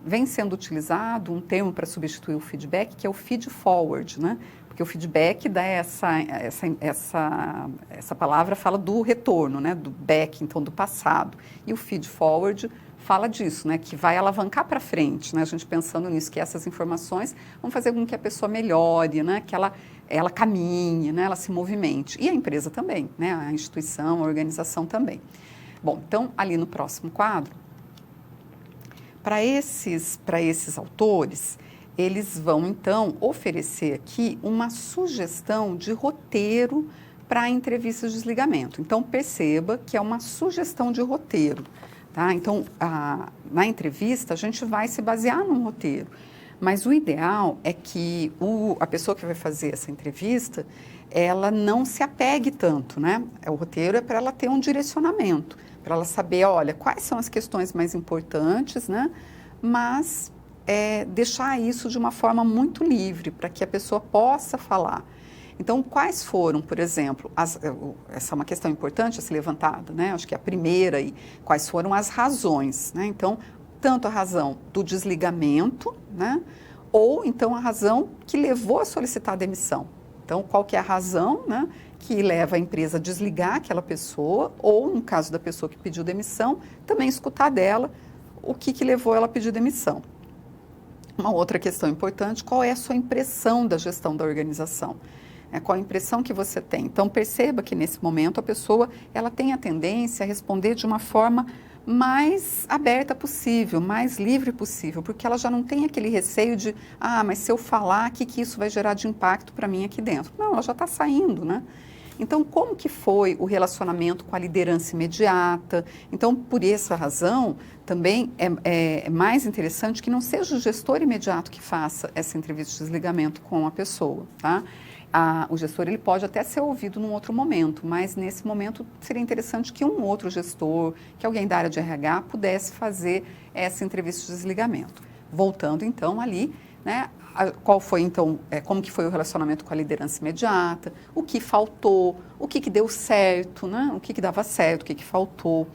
vem sendo utilizado um termo para substituir o feedback, que é o feed forward, né? Porque o feedback dá essa palavra fala do retorno, né? Do back, então do passado. E o feed forward fala disso, né? Que vai alavancar para frente, né? A gente pensando nisso, que essas informações vão fazer com que a pessoa melhore, né? Que ela caminhe, né? Ela se movimente. E a empresa também, né? A instituição, a organização também. Bom, então ali no próximo quadro, para esses autores, eles vão, então, oferecer aqui uma sugestão de roteiro para entrevistas de desligamento. Então, perceba que é uma sugestão de roteiro, tá? Então, na entrevista, a gente vai se basear num roteiro, mas o ideal é que a pessoa que vai fazer essa entrevista, ela não se apegue tanto, né? O roteiro é para ela ter um direcionamento, para ela saber, olha, quais são as questões mais importantes, né? Mas deixar isso de uma forma muito livre, para que a pessoa possa falar. Então, quais foram, por exemplo, essa é uma questão importante a ser levantada, né? Acho que é a primeira, e quais foram as razões, né? Então, tanto a razão do desligamento, né? Ou então a razão que levou a solicitar a demissão. Então, qual que é a razão, né, que leva a empresa a desligar aquela pessoa, ou, no caso da pessoa que pediu demissão, também escutar dela o que levou ela a pedir demissão. Uma outra questão importante, qual é a sua impressão da gestão da organização? Qual a impressão que você tem? Então, perceba que, nesse momento, a pessoa ela tem a tendência a responder de uma forma mais aberta possível, mais livre possível, porque ela já não tem aquele receio de, mas se eu falar, o que isso vai gerar de impacto para mim aqui dentro? Não, ela já está saindo, né? Então, como que foi o relacionamento com a liderança imediata? Então, por essa razão, também é mais interessante que não seja o gestor imediato que faça essa entrevista de desligamento com a pessoa, tá? O gestor ele pode até ser ouvido num outro momento, mas nesse momento seria interessante que um outro gestor, que alguém da área de RH pudesse fazer essa entrevista de desligamento. Voltando então ali, né, qual foi então, como que foi o relacionamento com a liderança imediata, o que faltou, o que deu certo, né, o que dava certo, o que faltou.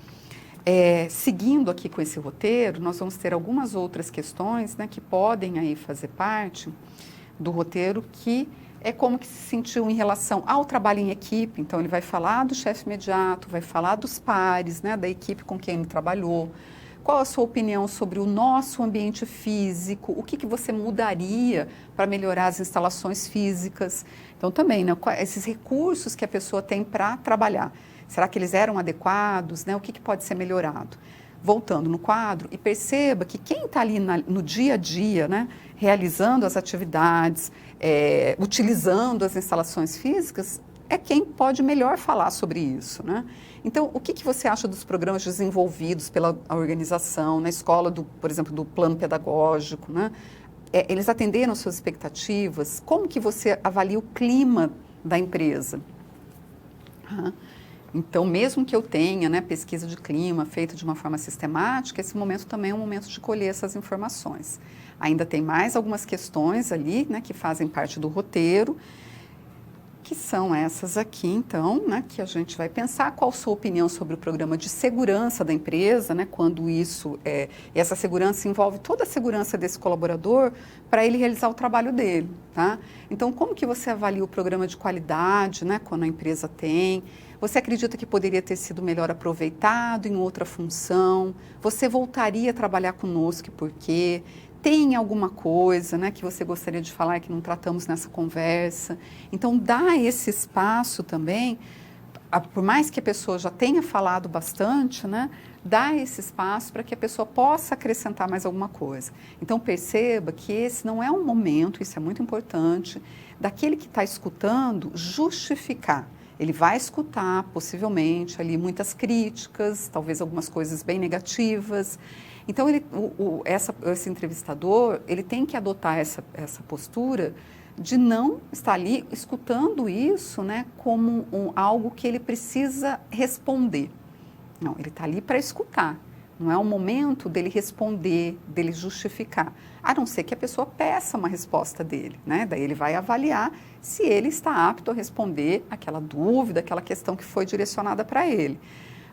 Seguindo aqui com esse roteiro, nós vamos ter algumas outras questões, né, que podem aí fazer parte do roteiro, que é como que se sentiu em relação ao trabalho em equipe. Então, ele vai falar do chefe imediato, vai falar dos pares, né, da equipe com quem ele trabalhou. Qual a sua opinião sobre o nosso ambiente físico? O que você mudaria para melhorar as instalações físicas? Então, também, né, esses recursos que a pessoa tem para trabalhar. Será que eles eram adequados? Né? O que pode ser melhorado? Voltando no quadro, e perceba que quem está ali no dia a dia, né, realizando as atividades, utilizando as instalações físicas, é quem pode melhor falar sobre isso, né? Então, o que você acha dos programas desenvolvidos pela organização, na escola, por exemplo, do plano pedagógico, né? Eles atenderam às suas expectativas? Como que você avalia o clima da empresa? Então, mesmo que eu tenha, né, pesquisa de clima feita de uma forma sistemática, esse momento também é um momento de colher essas informações. Ainda tem mais algumas questões ali, né, que fazem parte do roteiro, que são essas aqui, então, né, que a gente vai pensar qual a sua opinião sobre o programa de segurança da empresa, né, quando essa segurança envolve toda a segurança desse colaborador para ele realizar o trabalho dele, tá? Então, como que você avalia o programa de qualidade, né, quando a empresa tem? Você acredita que poderia ter sido melhor aproveitado em outra função? Você voltaria a trabalhar conosco e por quê? tem alguma coisa, né, que você gostaria de falar e que não tratamos nessa conversa. Então, dá esse espaço também, por mais que a pessoa já tenha falado bastante, né, dá esse espaço para que a pessoa possa acrescentar mais alguma coisa. Então, perceba que esse não é um momento, isso é muito importante, daquele que está escutando justificar. Ele vai escutar, possivelmente, ali muitas críticas, talvez algumas coisas bem negativas. Então, esse entrevistador, ele tem que adotar essa postura de não estar ali escutando isso, né, como algo que ele precisa responder. Não, ele está ali para escutar. Não é o momento dele responder, dele justificar. A não ser que a pessoa peça uma resposta dele, né? Daí ele vai avaliar se ele está apto a responder aquela dúvida, aquela questão que foi direcionada para ele.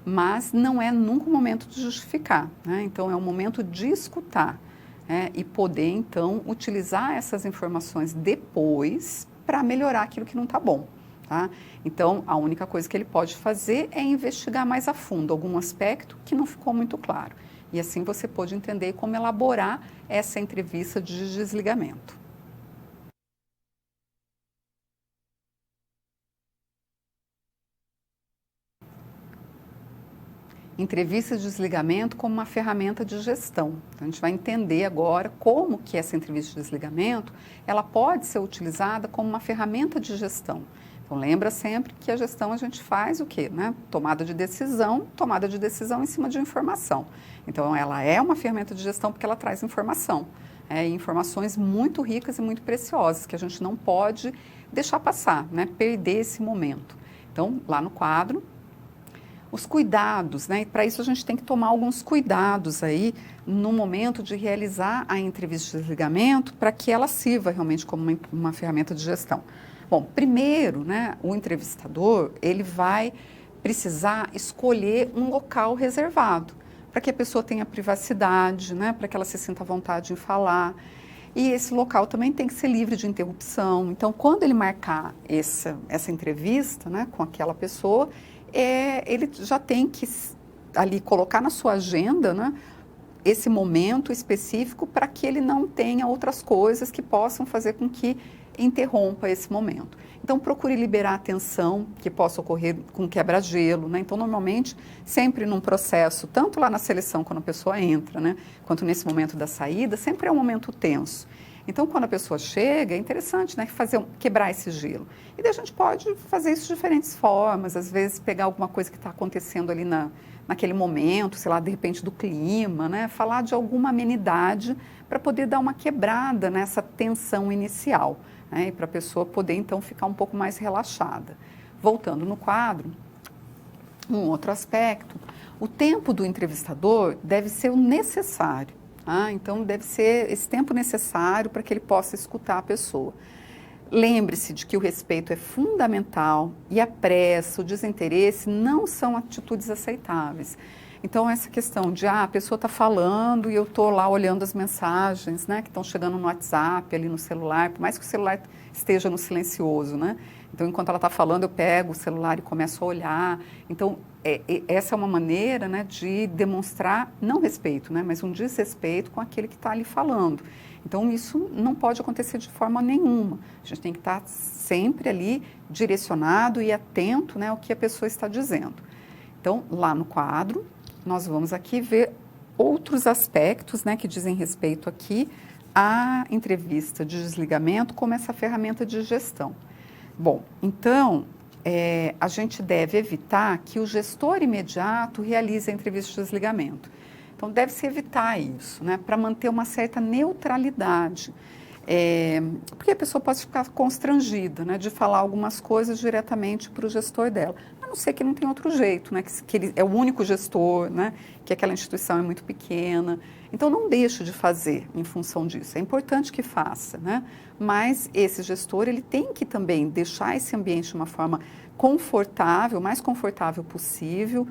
Mas não é nunca o momento de justificar, né? Então é o momento de escutar, né? E poder então utilizar essas informações depois para melhorar aquilo que não está bom. Tá? Então, a única coisa que ele pode fazer é investigar mais a fundo algum aspecto que não ficou muito claro. E assim você pode entender como elaborar essa entrevista de desligamento. Entrevista de desligamento como uma ferramenta de gestão. Então, a gente vai entender agora como que essa entrevista de desligamento ela pode ser utilizada como uma ferramenta de gestão. Então, lembra sempre que a gestão a gente faz o quê? Né? Tomada de decisão em cima de informação. Então, ela é uma ferramenta de gestão porque ela traz informação. Informações muito ricas e muito preciosas que a gente não pode deixar passar, né? Perder esse momento. Então, lá no quadro, os cuidados, né? E para isso a gente tem que tomar alguns cuidados aí no momento de realizar a entrevista de desligamento para que ela sirva realmente como uma ferramenta de gestão. Bom, primeiro, né, o entrevistador, ele vai precisar escolher um local reservado, para que a pessoa tenha privacidade, né, para que ela se sinta à vontade em falar. E esse local também tem que ser livre de interrupção. Então, quando ele marcar essa entrevista, né, com aquela pessoa, ele já tem que ali colocar na sua agenda, né, esse momento específico para que ele não tenha outras coisas que possam fazer com que interrompa esse momento. Então, procure liberar a tensão que possa ocorrer com quebra-gelo, né? Então, normalmente, sempre num processo, tanto lá na seleção, quando a pessoa entra, né, quanto nesse momento da saída, sempre é um momento tenso. Então, quando a pessoa chega, é interessante, né, quebrar esse gelo. E daí a gente pode fazer isso de diferentes formas, às vezes pegar alguma coisa que está acontecendo ali naquele momento, sei lá, de repente do clima, né, falar de alguma amenidade para poder dar uma quebrada nessa tensão inicial, né, e para a pessoa poder então ficar um pouco mais relaxada. Voltando no quadro, um outro aspecto, o tempo do entrevistador deve ser o necessário. Então, deve ser esse tempo necessário para que ele possa escutar a pessoa. Lembre-se de que o respeito é fundamental e a pressa, o desinteresse não são atitudes aceitáveis. Então, essa questão de, a pessoa está falando e eu estou lá olhando as mensagens, né, que estão chegando no WhatsApp, ali no celular, por mais que o celular esteja no silencioso, né? Então, enquanto ela está falando, eu pego o celular e começo a olhar. Então, essa é uma maneira, né, de demonstrar, não respeito, né, mas um desrespeito com aquele que está ali falando. Então, isso não pode acontecer de forma nenhuma. A gente tem que estar sempre ali direcionado e atento, né, ao que a pessoa está dizendo. Então, lá no quadro, nós vamos aqui ver outros aspectos, né, que dizem respeito aqui à entrevista de desligamento como essa ferramenta de gestão. Bom, então, a gente deve evitar que o gestor imediato realize a entrevista de desligamento. Então, deve-se evitar isso, né, para manter uma certa neutralidade. Porque a pessoa pode ficar constrangida, né, de falar algumas coisas diretamente para o gestor dela. A não ser que não tem outro jeito, né, que ele é o único gestor, né, que aquela instituição é muito pequena. Então, não deixe de fazer em função disso. É importante que faça, né? Mas esse gestor, ele tem que também deixar esse ambiente de uma forma confortável, o mais confortável possível,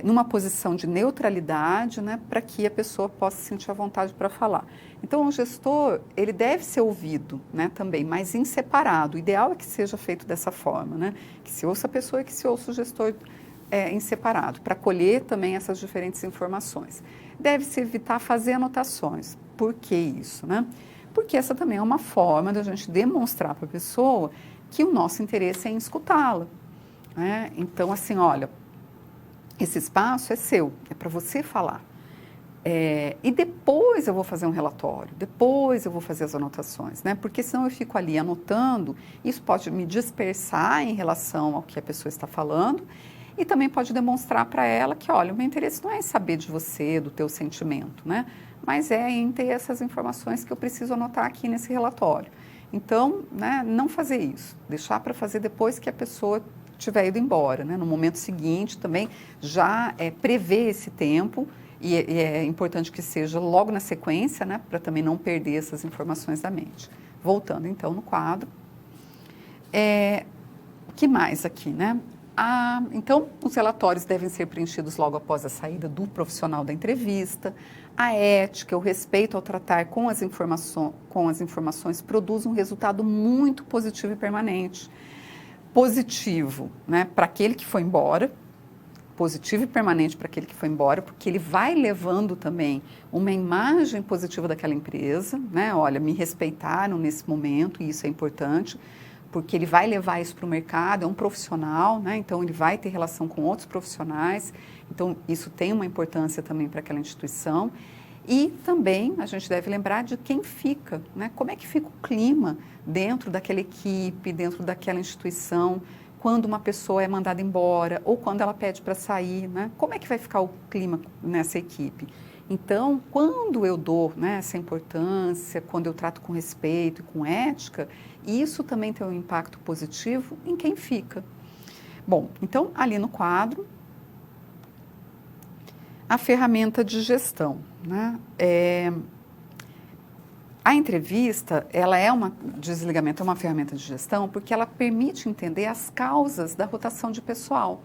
numa posição de neutralidade, né, para que a pessoa possa se sentir à vontade para falar. Então, o gestor, ele deve ser ouvido, né, também, mas em separado. O ideal é que seja feito dessa forma, né, que se ouça a pessoa e que se ouça o gestor em separado, para colher também essas diferentes informações. Deve-se evitar fazer anotações. Por que isso, né? Porque essa também é uma forma da gente demonstrar para a pessoa que o nosso interesse é em escutá-la, né? Então, assim, olha, esse espaço é seu, é para você falar. E depois eu vou fazer um relatório, depois eu vou fazer as anotações, né? Porque senão eu fico ali anotando, isso pode me dispersar em relação ao que a pessoa está falando e também pode demonstrar para ela que, olha, o meu interesse não é em saber de você, do teu sentimento, né? Mas é em ter essas informações que eu preciso anotar aqui nesse relatório. Então, né, não fazer isso, deixar para fazer depois que a pessoa tiver ido embora, né? No momento seguinte também já prever esse tempo. E é importante que seja logo na sequência, né, para também não perder essas informações da mente. Voltando então no quadro. O que mais aqui, né? Então, os relatórios devem ser preenchidos logo após a saída do profissional da entrevista. A ética, o respeito ao tratar com as informações produz um resultado muito positivo e permanente. Positivo, né, para aquele que foi embora, positivo e permanente para aquele que foi embora, porque ele vai levando também uma imagem positiva daquela empresa, né? Olha, me respeitaram nesse momento e isso é importante, porque ele vai levar isso para o mercado, é um profissional, né? Então ele vai ter relação com outros profissionais, então isso tem uma importância também para aquela instituição. E também a gente deve lembrar de quem fica, né? Como é que fica o clima dentro daquela equipe, dentro daquela instituição, quando uma pessoa é mandada embora ou quando ela pede para sair, né? Como é que vai ficar o clima nessa equipe? Então, quando eu dou, né, essa importância, quando eu trato com respeito e com ética, isso também tem um impacto positivo em quem fica. Bom, então, ali no quadro, a ferramenta de gestão, né? A entrevista, ela desligamento é uma ferramenta de gestão porque ela permite entender as causas da rotação de pessoal.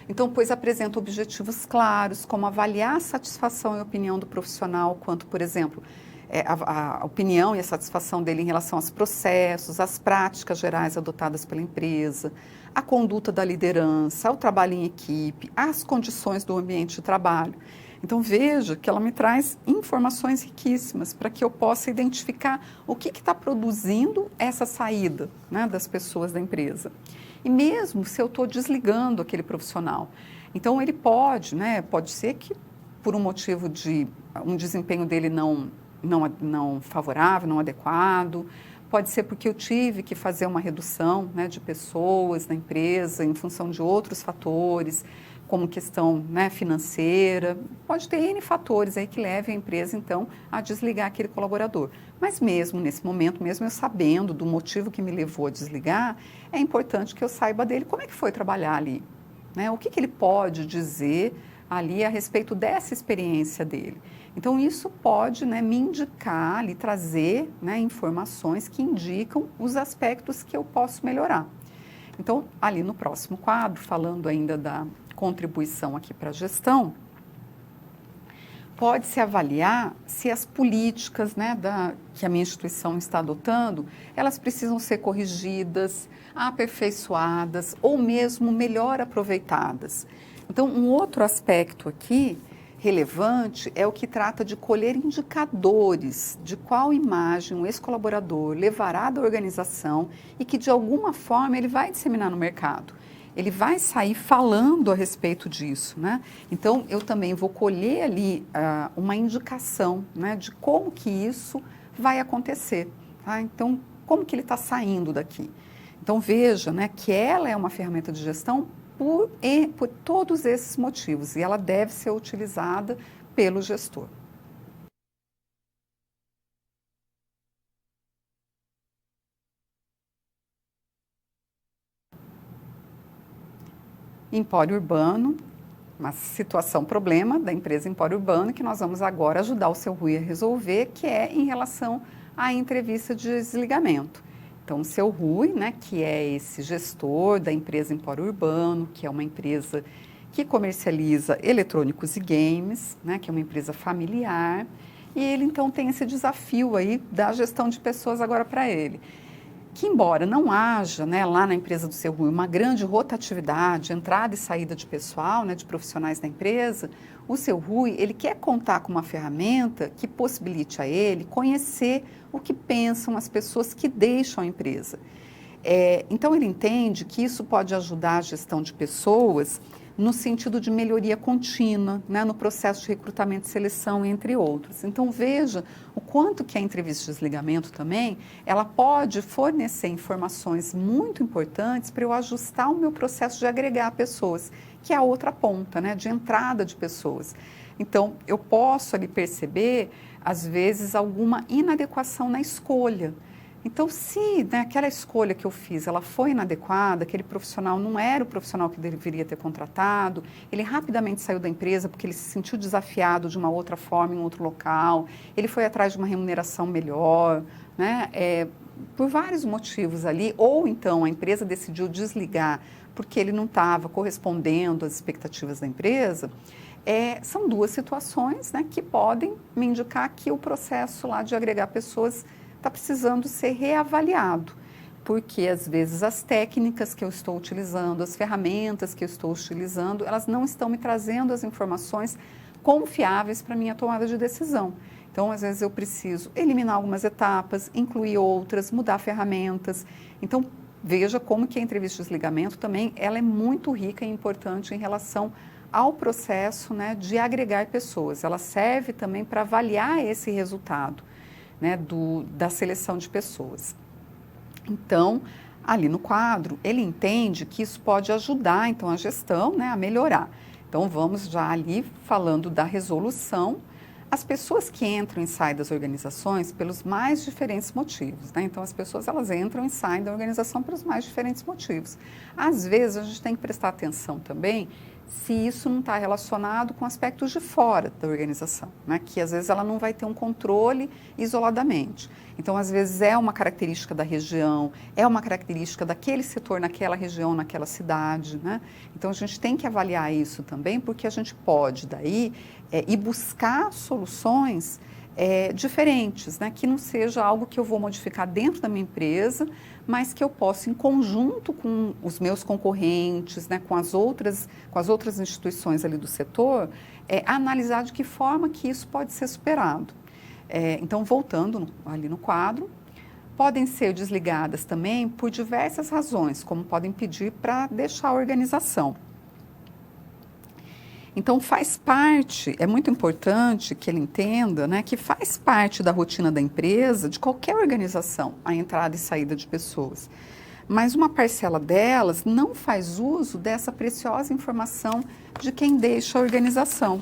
Então, pois apresenta objetivos claros, como avaliar a satisfação e opinião do profissional, quanto, por exemplo, a opinião e a satisfação dele em relação aos processos, às práticas gerais adotadas pela empresa, a conduta da liderança, ao trabalho em equipe, as condições do ambiente de trabalho. Então, veja que ela me traz informações riquíssimas para que eu possa identificar o que está produzindo essa saída, né, das pessoas da empresa. E mesmo se eu estou desligando aquele profissional. Então, ele pode ser que por um motivo de um desempenho dele não favorável, não adequado, pode ser porque eu tive que fazer uma redução, né, de pessoas na empresa em função de outros fatores, como questão, né, financeira, pode ter N fatores aí que levem a empresa, então, a desligar aquele colaborador. Mas mesmo nesse momento, mesmo eu sabendo do motivo que me levou a desligar, é importante que eu saiba dele como é que foi trabalhar ali, né? O que ele pode dizer ali a respeito dessa experiência dele. Então, isso pode, né, me indicar, lhe trazer, né, informações que indicam os aspectos que eu posso melhorar. Então, ali no próximo quadro, falando ainda da contribuição aqui para a gestão, pode-se avaliar se as políticas, né, que a minha instituição está adotando, elas precisam ser corrigidas, aperfeiçoadas ou mesmo melhor aproveitadas. Então, um outro aspecto aqui relevante é o que trata de colher indicadores de qual imagem o ex-colaborador levará da organização e que, de alguma forma, ele vai disseminar no mercado. Ele vai sair falando a respeito disso, né? Então, eu também vou colher ali uma indicação, né, de como que isso vai acontecer, tá? Então, como que ele está saindo daqui? Então, veja, né, que ela é uma ferramenta de gestão por todos esses motivos e ela deve ser utilizada pelo gestor. Empório Urbano, uma situação problema da empresa Empório Urbano que nós vamos agora ajudar o seu Rui a resolver, que é em relação à entrevista de desligamento. Então, o seu Rui, né, que é esse gestor da empresa Empório Urbano, que é uma empresa que comercializa eletrônicos e games, né, que é uma empresa familiar, e ele então tem esse desafio aí da gestão de pessoas agora para ele. que embora não haja, né, lá na empresa do seu Rui uma grande rotatividade, entrada e saída de pessoal, né, de profissionais da empresa, o seu Rui, ele quer contar com uma ferramenta que possibilite a ele conhecer o que pensam as pessoas que deixam a empresa. Então ele entende que isso pode ajudar a gestão de pessoas no sentido de melhoria contínua, né, no processo de recrutamento e seleção, entre outros. Então veja o quanto que a entrevista de desligamento também, ela pode fornecer informações muito importantes para eu ajustar o meu processo de agregar pessoas, que é a outra ponta, né, de entrada de pessoas. Então eu posso ali perceber, às vezes, alguma inadequação na escolha. Então, se, né, aquela escolha que eu fiz, ela foi inadequada, aquele profissional não era o profissional que deveria ter contratado, ele rapidamente saiu da empresa porque ele se sentiu desafiado de uma outra forma em outro local, ele foi atrás de uma remuneração melhor, né, por vários motivos ali, ou então a empresa decidiu desligar porque ele não estava correspondendo às expectativas da empresa. São duas situações, né, que podem me indicar que o processo lá de agregar pessoas está precisando ser reavaliado, porque às vezes as técnicas que eu estou utilizando, as ferramentas que eu estou utilizando, elas não estão me trazendo as informações confiáveis para a minha tomada de decisão. Então, às vezes eu preciso eliminar algumas etapas, incluir outras, mudar ferramentas. Então, veja como que a entrevista de desligamento também, ela é muito rica e importante em relação ao processo, né, de agregar pessoas. Ela serve também para avaliar esse resultado, né, da seleção de pessoas. Então, ali no quadro, ele entende que isso pode ajudar, então, a gestão, né, a melhorar. Então, vamos já ali falando da resolução. As pessoas que entram e saem das organizações pelos mais diferentes motivos, né? Então, as pessoas, elas entram e saem da organização pelos mais diferentes motivos. Às vezes, a gente tem que prestar atenção também se isso não está relacionado com aspectos de fora da organização, né? Que às vezes ela não vai ter um controle isoladamente. Então, às vezes é uma característica da região, é uma característica daquele setor naquela região, naquela cidade, né? Então, a gente tem que avaliar isso também, porque a gente pode daí ir buscar soluções diferentes, né? Que não seja algo que eu vou modificar dentro da minha empresa, mas que eu possa, em conjunto com os meus concorrentes, né, com as outras instituições ali do setor, analisar de que forma que isso pode ser superado. Então, voltando ali no quadro, podem ser desligadas também por diversas razões, como podem pedir para deixar a organização. Então, faz parte, é muito importante que ele entenda, né, que faz parte da rotina da empresa, de qualquer organização, a entrada e saída de pessoas. Mas uma parcela delas não faz uso dessa preciosa informação de quem deixa a organização.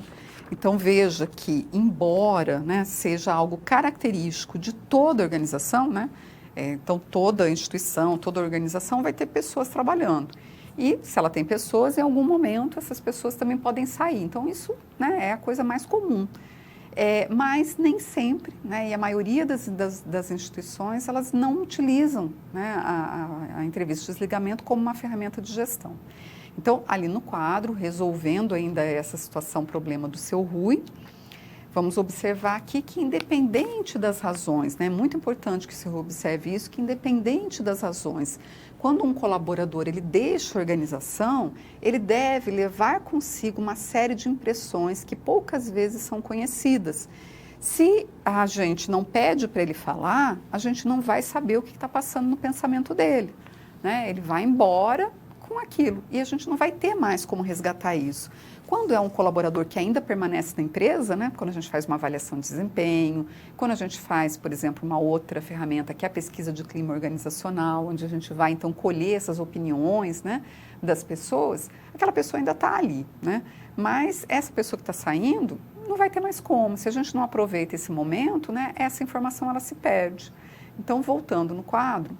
Então, veja que, embora, né, seja algo característico de toda organização, né, então toda instituição, toda organização vai ter pessoas trabalhando. E se ela tem pessoas, em algum momento essas pessoas também podem sair. Então isso, né, é a coisa mais comum. Mas nem sempre, né, e a maioria das instituições, elas não utilizam, né, a entrevista de desligamento como uma ferramenta de gestão. Então, ali no quadro, resolvendo ainda essa situação, problema do seu Rui, vamos observar aqui que independente das razões, né, é muito importante que você observe isso, que independente das razões, quando um colaborador ele deixa a organização, ele deve levar consigo uma série de impressões que poucas vezes são conhecidas. Se a gente não pede para ele falar, a gente não vai saber o que está passando no pensamento dele, né? Ele vai embora com aquilo e a gente não vai ter mais como resgatar isso. Quando é um colaborador que ainda permanece na empresa, né, quando a gente faz uma avaliação de desempenho, quando a gente faz, por exemplo, uma outra ferramenta que é a pesquisa de clima organizacional, onde a gente vai então colher essas opiniões, né, das pessoas, aquela pessoa ainda está ali, né, mas essa pessoa que está saindo não vai ter mais como. Se a gente não aproveita esse momento, né, essa informação ela se perde. Então, voltando no quadro,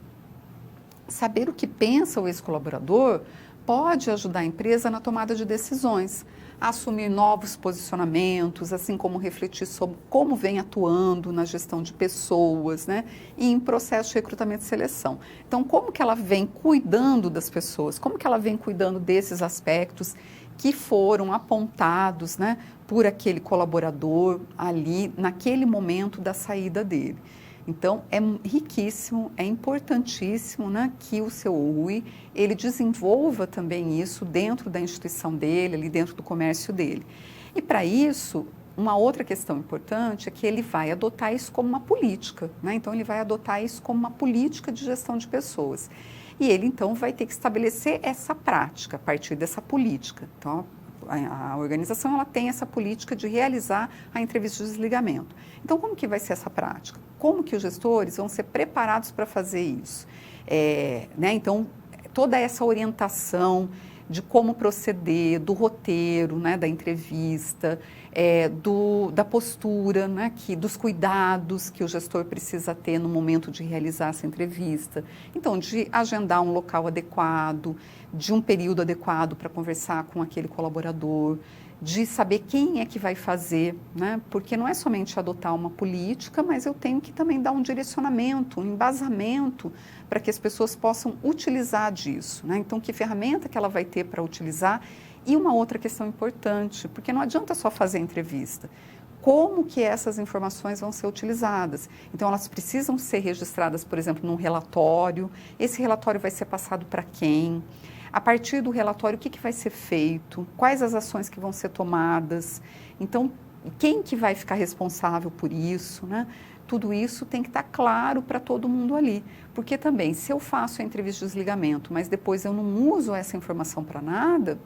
saber o que pensa o ex-colaborador pode ajudar a empresa na tomada de decisões, a assumir novos posicionamentos, assim como refletir sobre como vem atuando na gestão de pessoas, né, e em processo de recrutamento e seleção. Então, como que ela vem cuidando das pessoas, como que ela vem cuidando desses aspectos que foram apontados, né, por aquele colaborador ali, naquele momento da saída dele. Então, é riquíssimo, é importantíssimo, né, que o seu RUI, ele desenvolva também isso dentro da instituição dele, ali dentro do comércio dele. E para isso, uma outra questão importante é que ele vai adotar isso como uma política, né? Então, ele vai adotar isso como uma política de gestão de pessoas. E ele, então, vai ter que estabelecer essa prática a partir dessa política. Então, a organização ela tem essa política de realizar a entrevista de desligamento. Então, como que vai ser essa prática? Como que os gestores vão ser preparados para fazer isso? Né? Então, toda essa orientação de como proceder, do roteiro, né, da entrevista, da postura, né, dos cuidados que o gestor precisa ter no momento de realizar essa entrevista. Então, de agendar um local adequado, de um período adequado para conversar com aquele colaborador, de saber quem é que vai fazer, né? Porque não é somente adotar uma política, mas eu tenho que também dar um direcionamento, um embasamento para que as pessoas possam utilizar disso, né? Então, que ferramenta que ela vai ter para utilizar? E uma outra questão importante, porque não adianta só fazer entrevista. Como que essas informações vão ser utilizadas? Então, elas precisam ser registradas, por exemplo, num relatório. Esse relatório vai ser passado para quem? A partir do relatório, o que vai ser feito? Quais as ações que vão ser tomadas? Então, quem que vai ficar responsável por isso, né? Tudo isso tem que estar claro para todo mundo ali. Porque também, se eu faço a entrevista de desligamento, mas depois eu não uso essa informação para nada,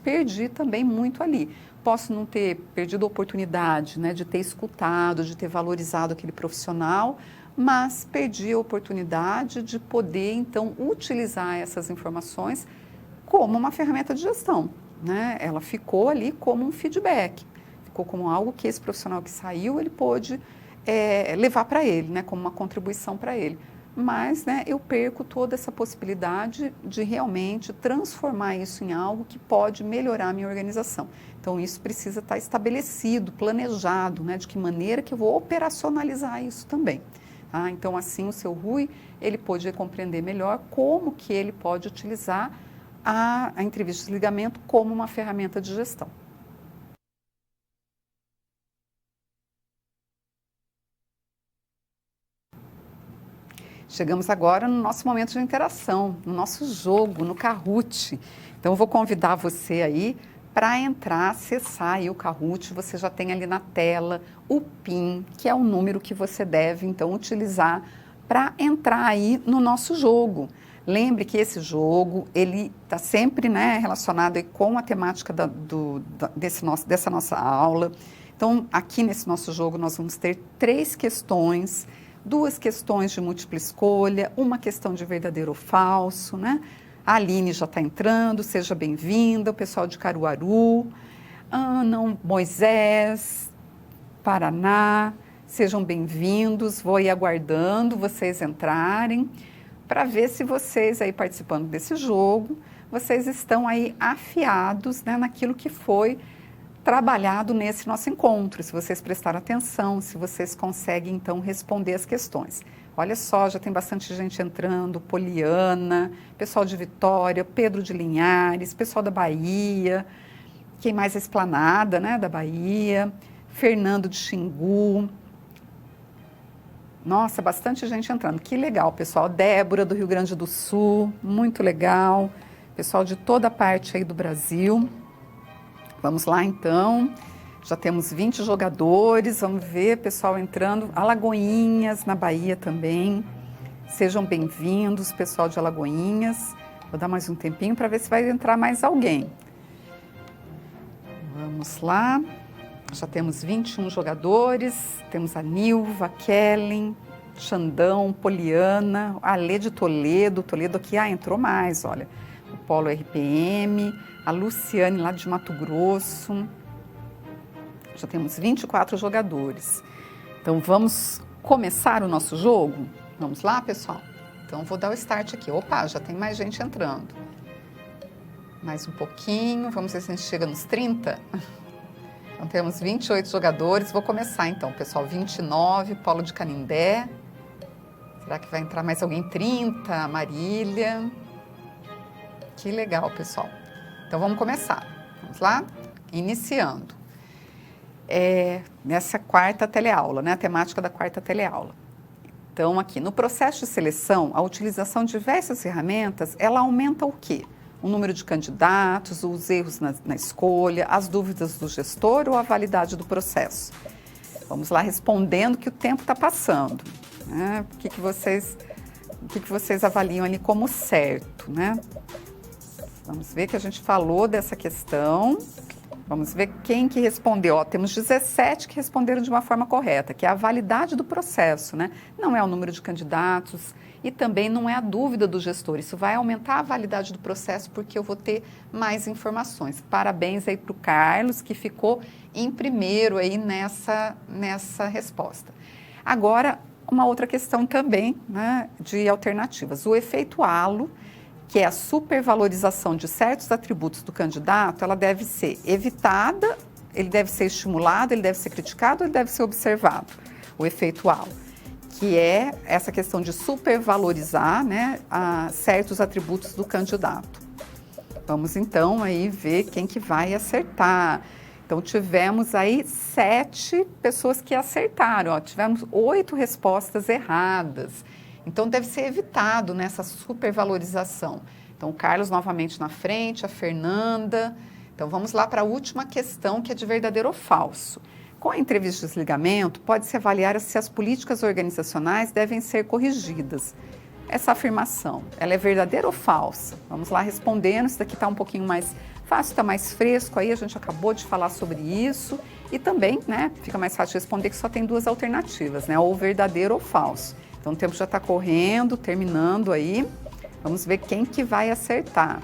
perdi também muito ali. Posso não ter perdido a oportunidade, né, de ter escutado, de ter valorizado aquele profissional, mas perdi a oportunidade de poder, então, utilizar essas informações como uma ferramenta de gestão, né? Ela ficou ali como um feedback, ficou como algo que esse profissional que saiu, ele pôde levar para ele, né? Como uma contribuição para ele. Mas, né, eu perco toda essa possibilidade de realmente transformar isso em algo que pode melhorar a minha organização. Então, isso precisa estar estabelecido, planejado, né? De que maneira que eu vou operacionalizar isso também. Tá? Então, assim, o seu RUI, ele pode compreender melhor como que ele pode utilizar a entrevista de desligamento como uma ferramenta de gestão. Chegamos agora no nosso momento de interação, no nosso jogo, no Kahoot. Então, eu vou convidar você aí para entrar, acessar aí o Kahoot. Você já tem ali na tela o PIN, que é o número que você deve, então, utilizar para entrar aí no nosso jogo. Lembre que esse jogo, ele está sempre, né, relacionado aí com a temática dessa nossa aula. Então, aqui nesse nosso jogo, nós vamos ter 3 questões, 2 questões de múltipla escolha, uma questão de verdadeiro ou falso, né? A Aline já está entrando, seja bem-vinda, o pessoal de Caruaru, Ana, Moisés, Paraná, sejam bem-vindos, vou ir aguardando vocês entrarem, para ver se vocês aí participando desse jogo, vocês estão aí afiados, né, naquilo que foi trabalhado nesse nosso encontro, se vocês prestaram atenção, se vocês conseguem então responder as questões. Olha só, já tem bastante gente entrando, Poliana, pessoal de Vitória, Pedro de Linhares, pessoal da Bahia, quem mais é Esplanada, né, da Bahia, Fernando de Xingu. Nossa, bastante gente entrando. Que legal, pessoal. Débora, do Rio Grande do Sul, muito legal. Pessoal de toda a parte aí do Brasil. Vamos lá, então. Já temos 20 jogadores. Vamos ver, pessoal entrando. Alagoinhas, na Bahia também. Sejam bem-vindos, pessoal de Alagoinhas. Vou dar mais um tempinho para ver se vai entrar mais alguém. Vamos lá. Já temos 21 jogadores, temos a Nilva, a Kellen, Xandão, Poliana, a Alê de Toledo aqui, entrou mais, olha, o Polo RPM, a Luciane lá de Mato Grosso, já temos 24 jogadores. Então vamos começar o nosso jogo? Vamos lá, pessoal? Então vou dar o start aqui. Opa, já tem mais gente entrando. Mais um pouquinho, vamos ver se a gente chega nos 30. Então, temos 28 jogadores. Vou começar, então, pessoal. 29, Polo de Canindé. Será que vai entrar mais alguém? 30, Marília. Que legal, pessoal. Então, vamos começar. Vamos lá? Iniciando. Nessa quarta teleaula, né? A temática da quarta teleaula. Então, aqui, no processo de seleção, a utilização de diversas ferramentas, ela aumenta o quê? O número de candidatos, os erros na escolha, as dúvidas do gestor ou a validade do processo? Vamos lá respondendo que o tempo está passando. Né? O que vocês avaliam ali como certo, né? Vamos ver que a gente falou dessa questão. Vamos ver quem que respondeu. Ó, temos 17 que responderam de uma forma correta, que é a validade do processo, né? Não é o número de candidatos e também não é a dúvida do gestor. Isso vai aumentar a validade do processo porque eu vou ter mais informações. Parabéns aí para o Carlos, que ficou em primeiro aí nessa resposta. Agora, uma outra questão também, né, de alternativas. O efeito halo, que é a supervalorização de certos atributos do candidato, ela deve ser evitada, ele deve ser estimulado, ele deve ser criticado, ele deve ser observado, o efeito halo, que é essa questão de supervalorizar, né, certos atributos do candidato. Vamos então aí ver quem que vai acertar. Então tivemos aí 7 pessoas que acertaram, ó, tivemos 8 respostas erradas. Então, deve ser evitado nessa supervalorização. Então, o Carlos novamente na frente, a Fernanda. Então, vamos lá para a última questão, que é de verdadeiro ou falso. Com a entrevista de desligamento, pode-se avaliar se as políticas organizacionais devem ser corrigidas. Essa afirmação, ela é verdadeira ou falsa? Vamos lá respondendo, isso daqui está um pouquinho mais fácil, está mais fresco, aí a gente acabou de falar sobre isso. E também, né, fica mais fácil de responder que só tem 2 alternativas, né, ou verdadeiro ou falso. Então, o tempo já está correndo, terminando aí. Vamos ver quem que vai acertar.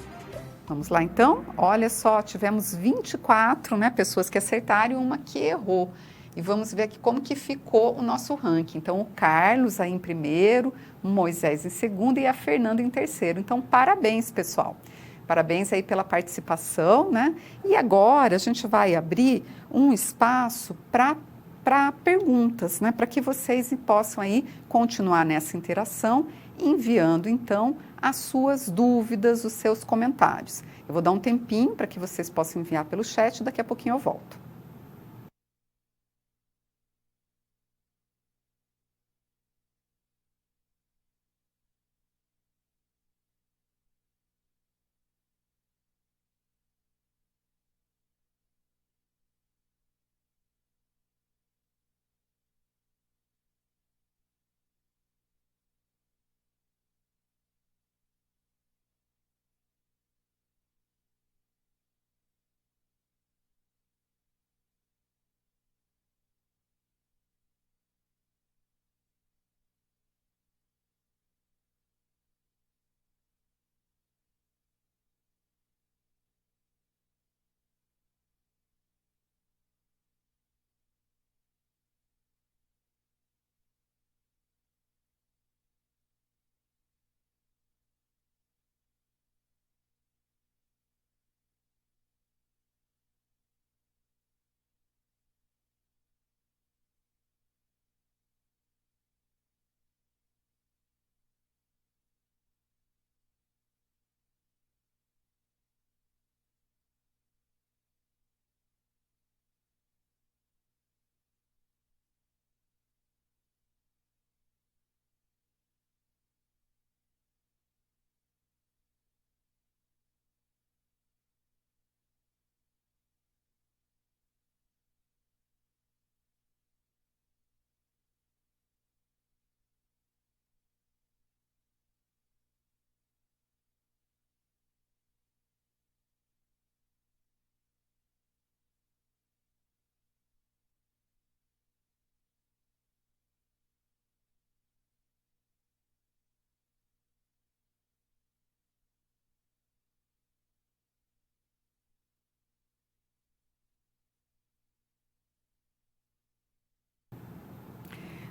Vamos lá, então? Olha só, tivemos 24, né, pessoas que acertaram e uma que errou. E vamos ver aqui como que ficou o nosso ranking. Então, o Carlos aí em primeiro, o Moisés em segundo e a Fernanda em terceiro. Então, parabéns, pessoal. Parabéns aí pela participação, né? E agora a gente vai abrir um espaço para perguntas, né, para que vocês possam aí continuar nessa interação, enviando então as suas dúvidas, os seus comentários. Eu vou dar um tempinho para que vocês possam enviar pelo chat, daqui a pouquinho eu volto.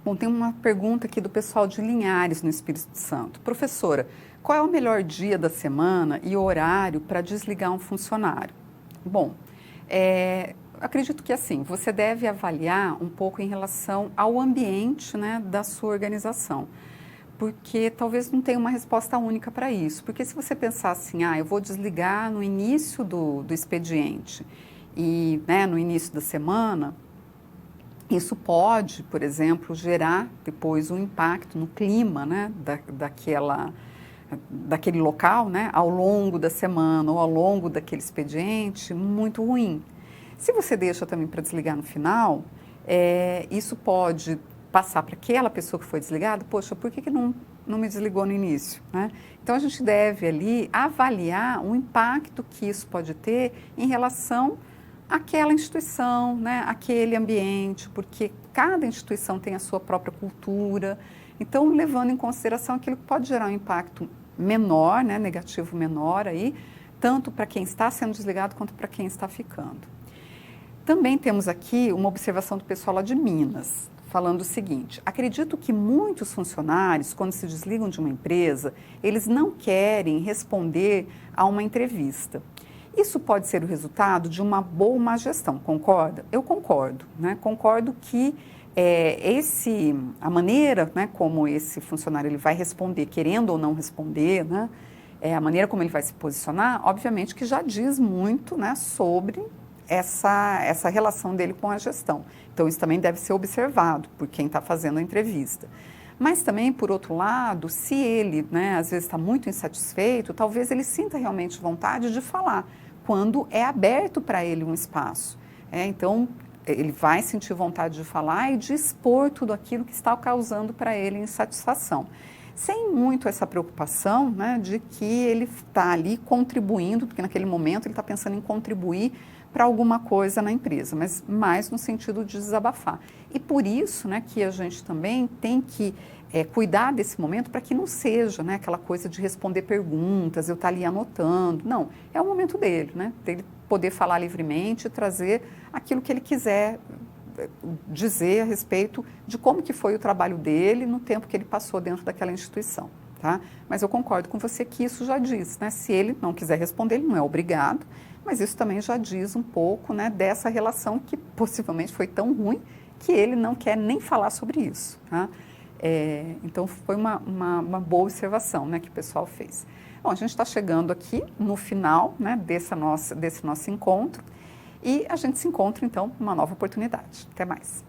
Bom, tem uma pergunta aqui do pessoal de Linhares, no Espírito Santo. Professora, qual é o melhor dia da semana e horário para desligar um funcionário? Bom, acredito que assim, você deve avaliar um pouco em relação ao ambiente, né, da sua organização. Porque talvez não tenha uma resposta única para isso. Porque se você pensar assim, eu vou desligar no início do expediente e, né, no início da semana, Isso pode, por exemplo, gerar depois um impacto no clima, né, daquele local, né, ao longo da semana ou ao longo daquele expediente, muito ruim. Se você deixa também para desligar no final, isso pode passar para aquela pessoa que foi desligada, poxa, por que não me desligou no início, né? Então a gente deve ali avaliar o impacto que isso pode ter em relação àquela instituição, né, aquele ambiente, porque cada instituição tem a sua própria cultura. Então, levando em consideração aquilo que pode gerar um impacto menor, né, negativo menor aí, tanto para quem está sendo desligado quanto para quem está ficando. Também temos aqui uma observação do pessoal lá de Minas, falando o seguinte: acredito que muitos funcionários, quando se desligam de uma empresa, eles não querem responder a uma entrevista. Isso pode ser o resultado de uma boa ou má gestão, concorda? Eu concordo, né? Concordo que a maneira, né, como esse funcionário ele vai responder, querendo ou não responder, né, a maneira como ele vai se posicionar, obviamente que já diz muito, né, sobre essa relação dele com a gestão. Então, isso também deve ser observado por quem está fazendo a entrevista. Mas também, por outro lado, se ele, né, às vezes está muito insatisfeito, talvez ele sinta realmente vontade de falar, quando é aberto para ele um espaço. Então, ele vai sentir vontade de falar e de expor tudo aquilo que está causando para ele insatisfação. Sem muito essa preocupação, né, de que ele está ali contribuindo, porque naquele momento ele está pensando em contribuir para alguma coisa na empresa, mas mais no sentido de desabafar. E por isso, né, que a gente também tem que cuidar desse momento para que não seja, né, aquela coisa de responder perguntas, eu estar ali anotando. Não, é o momento dele, né, dele poder falar livremente, trazer aquilo que ele quiser dizer a respeito de como que foi o trabalho dele no tempo que ele passou dentro daquela instituição. Tá? Mas eu concordo com você que isso já diz, né? Se ele não quiser responder, ele não é obrigado, mas isso também já diz um pouco, né, dessa relação que possivelmente foi tão ruim que ele não quer nem falar sobre isso. Tá? Então foi uma boa observação, né, que o pessoal fez. Bom, a gente está chegando aqui no final, né, desse nosso encontro e a gente se encontra então numa nova oportunidade. Até mais.